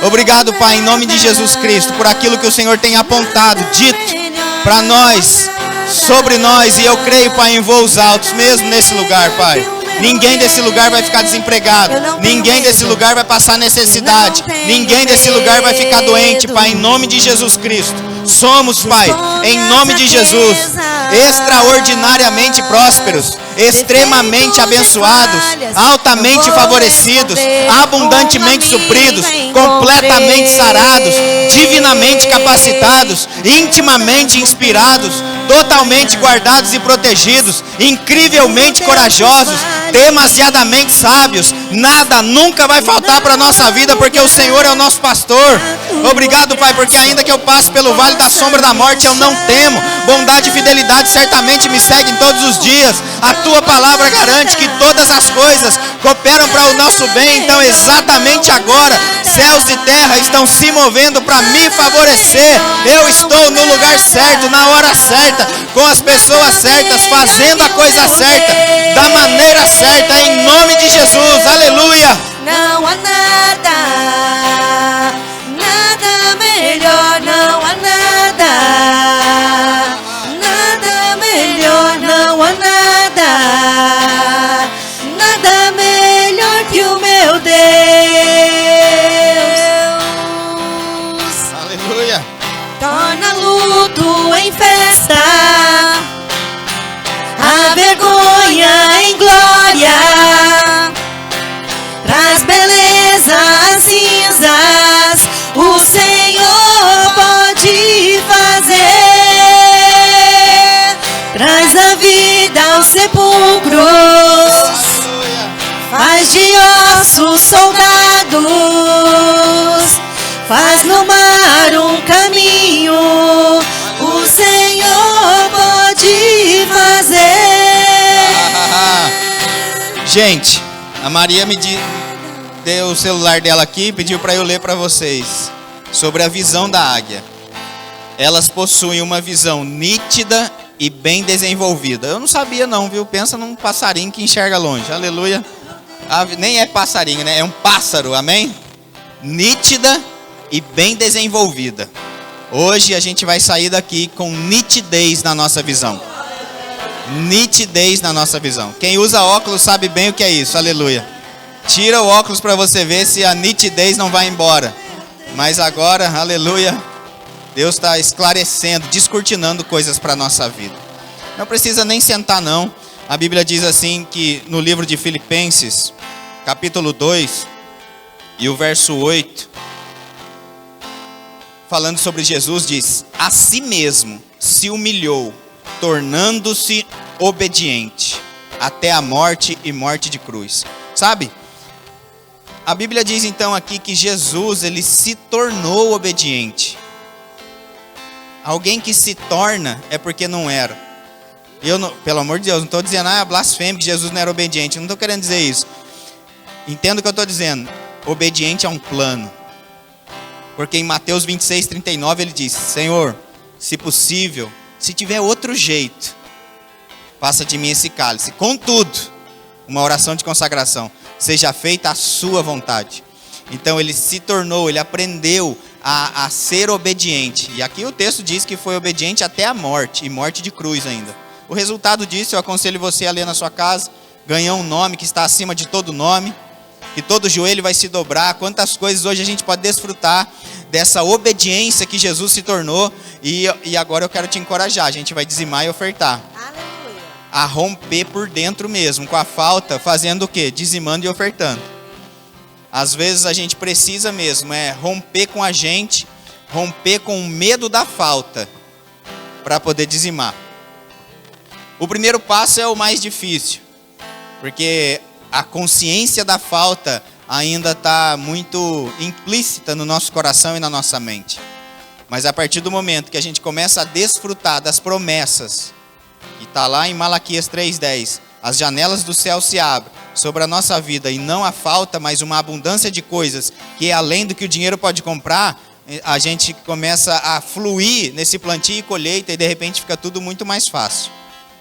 Obrigado, Pai, em nome de Jesus Cristo, por aquilo que o Senhor tem apontado, dito para nós, sobre nós. E eu creio, Pai, em voos altos, mesmo nesse lugar, Pai. Ninguém desse lugar vai ficar desempregado. Ninguém desse lugar vai passar necessidade. Ninguém desse lugar vai ficar doente, Pai, em nome de Jesus Cristo. Somos, Pai, em nome de Jesus, extraordinariamente prósperos, extremamente abençoados, altamente favorecidos, abundantemente supridos, completamente sarados, divinamente capacitados, intimamente inspirados, totalmente guardados e protegidos, incrivelmente corajosos, demasiadamente sábios. Nada nunca vai faltar para a nossa vida, porque o Senhor é o nosso pastor. Obrigado, Pai, porque ainda que eu passe pelo vale da sombra da morte, eu não temo. Bondade e fidelidade certamente me seguem todos os dias. A tua palavra garante que todas as coisas cooperam para o nosso bem. Então exatamente agora, céus e terra estão se movendo para me favorecer. Eu estou no lugar certo, na hora certa, com as pessoas certas, fazendo a coisa certa, da maneira certa, em nome de Jesus. Aleluia. Não há nada, nada melhor, não há nada, nada melhor, não há nada, nada melhor que o meu Deus. Aleluia. Torna luto em festa, a vergonha em glória. traz a vida aos sepulcros, faz de ossos soldados, faz no mar um caminho, o Senhor pode fazer. Gente, a Maria deu o celular dela aqui e pediu para eu ler para vocês sobre a visão da águia. Elas possuem uma visão nítida e bem desenvolvida. Eu não sabia não, viu? Pensa num passarinho que enxerga longe. Aleluia. Nem é passarinho, né? É um pássaro, amém? Nítida e bem desenvolvida. Hoje a gente vai sair daqui com nitidez na nossa visão. Nitidez na nossa visão. Quem usa óculos sabe bem o que é isso. Aleluia. Tira o óculos para você ver se a nitidez não vai embora. Mas agora, aleluia, Deus está esclarecendo, descortinando coisas para a nossa vida. Não precisa nem sentar não. A Bíblia diz assim que no livro de Filipenses, capítulo 2, e o verso 8, falando sobre Jesus, diz: a si mesmo se humilhou, tornando-se obediente, até a morte e morte de cruz. Sabe? A Bíblia diz então aqui que Jesus, ele se tornou obediente. Alguém que se torna é porque não era. Eu, não, pelo amor de Deus, não estou dizendo, blasfêmia, que Jesus não era obediente. Não estou querendo dizer isso. Entenda o que eu estou dizendo. Obediente a um plano. Porque em Mateus 26, 39 ele diz: Senhor, se possível, se tiver outro jeito, passa de mim esse cálice. Contudo, uma oração de consagração: seja feita a sua vontade. Então ele se tornou, ele aprendeu a ser obediente. E aqui o texto diz que foi obediente até a morte, e morte de cruz ainda. O resultado disso, eu aconselho você a ler na sua casa. Ganhou um nome que está acima de todo nome, que todo joelho vai se dobrar. Quantas coisas hoje a gente pode desfrutar dessa obediência que Jesus se tornou. E agora eu quero te encorajar, a gente vai dizimar e ofertar. Aleluia. A romper por dentro mesmo, com a falta, fazendo o quê? Dizimando e ofertando. Às vezes a gente precisa mesmo, romper com a gente, romper com o medo da falta, para poder dizimar. O primeiro passo é o mais difícil, porque a consciência da falta ainda está muito implícita no nosso coração e na nossa mente. Mas a partir do momento que a gente começa a desfrutar das promessas, e está lá em Malaquias 3,10, as janelas do céu se abrem sobre a nossa vida, e não a falta, mas uma abundância de coisas, que é além do que o dinheiro pode comprar, a gente começa a fluir nesse plantio e colheita, e de repente fica tudo muito mais fácil.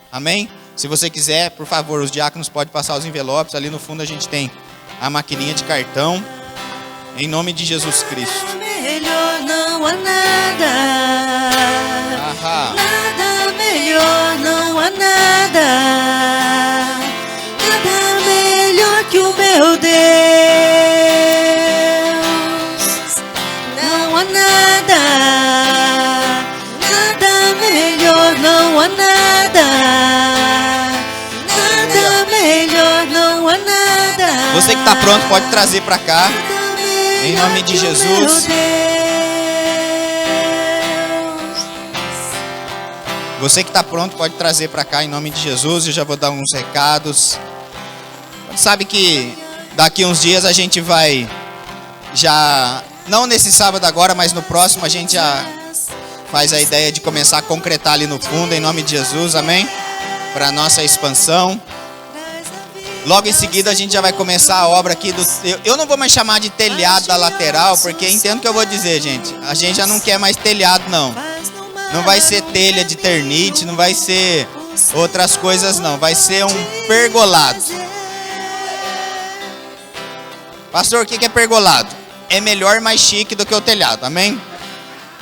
Amém? Se você quiser, por favor, os diáconos podem passar os envelopes, ali no fundo a gente tem a maquininha de cartão, em nome de Jesus Cristo. Melhor não há nada. Nada melhor não há nada. Nada melhor que o meu Deus. Não há nada. Nada melhor não há nada. Nada melhor não há nada. Você que está pronto pode trazer para cá, em nome de Jesus. Você que está pronto pode trazer para cá em nome de Jesus. Eu já vou dar uns recados. Sabe que daqui uns dias a gente vai, já não nesse sábado agora, mas no próximo a gente já faz a ideia de começar a concretar ali no fundo, em nome de Jesus, amém? Para a nossa expansão. Logo em seguida a gente já vai começar a obra aqui do... Eu não vou mais chamar de telhado da lateral, porque entendo o que eu vou dizer, gente. A gente já não quer mais telhado, não. Não vai ser telha de ternite, não vai ser outras coisas, não. Vai ser um pergolado. Pastor, o que é pergolado? É melhor, mais chique do que o telhado, amém?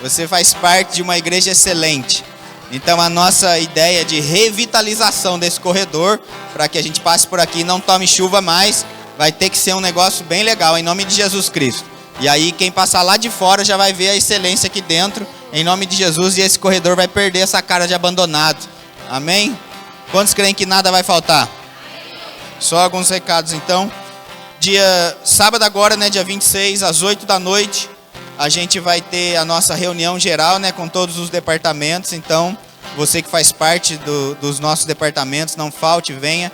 Você faz parte de uma igreja excelente. Então a nossa ideia de revitalização desse corredor, para que a gente passe por aqui e não tome chuva mais, vai ter que ser um negócio bem legal, em nome de Jesus Cristo. E aí quem passar lá de fora já vai ver a excelência aqui dentro, em nome de Jesus, e esse corredor vai perder essa cara de abandonado. Amém? Quantos creem que nada vai faltar? Só alguns recados então. Dia sábado agora, né, dia 26, às 8 da noite, a gente vai ter a nossa reunião geral, né, com todos os departamentos. Então, Você que faz parte dos nossos departamentos, não falte, venha.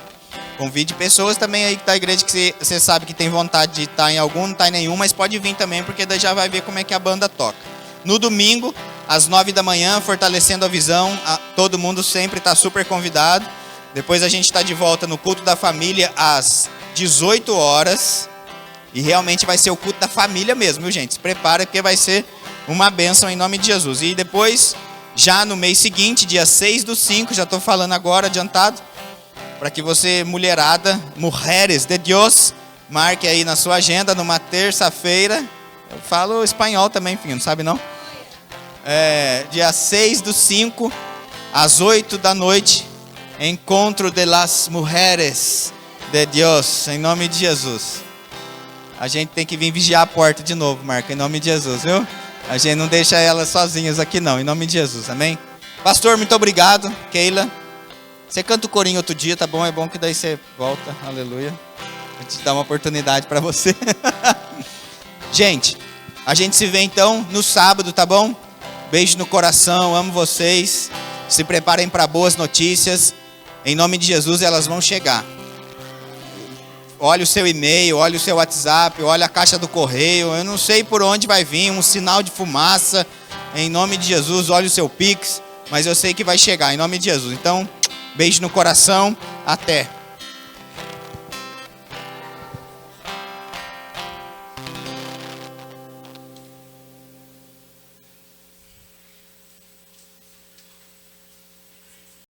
Convide pessoas também aí da igreja que você sabe que tem vontade de estar em algum, não está em nenhum, mas pode vir também, porque daí já vai ver como é que a banda toca. No domingo, às 9 da manhã, fortalecendo a visão, todo mundo sempre está super convidado. Depois a gente está de volta no culto da família às 18 horas. E realmente vai ser o culto da família mesmo, viu, gente? Se prepara porque vai ser uma bênção em nome de Jesus. E depois, já no mês seguinte, dia 6/5, já estou falando agora, adiantado, para que você, mulherada, mulheres de Deus, marque aí na sua agenda, numa terça-feira. Eu falo espanhol também, filho, não sabe não? Dia 6/5, às 8 da noite, encontro de las mujeres de Deus, em nome de Jesus. A gente tem que vir vigiar a porta de novo, Marca, em nome de Jesus, viu? A gente não deixa elas sozinhas aqui não, em nome de Jesus, amém? Pastor, muito obrigado. Keila, você canta o corinho outro dia, tá bom? É bom que daí você volta, aleluia. A gente dá uma oportunidade para você. Gente, a gente se vê então no sábado, tá bom? Beijo no coração, amo vocês. Se preparem para boas notícias. Em nome de Jesus, elas vão chegar. Olha o seu e-mail, olha o seu WhatsApp, olha a caixa do correio. Eu não sei por onde vai vir, um sinal de fumaça. Em nome de Jesus, olha o seu Pix. Mas eu sei que vai chegar, em nome de Jesus. Então, beijo no coração, até.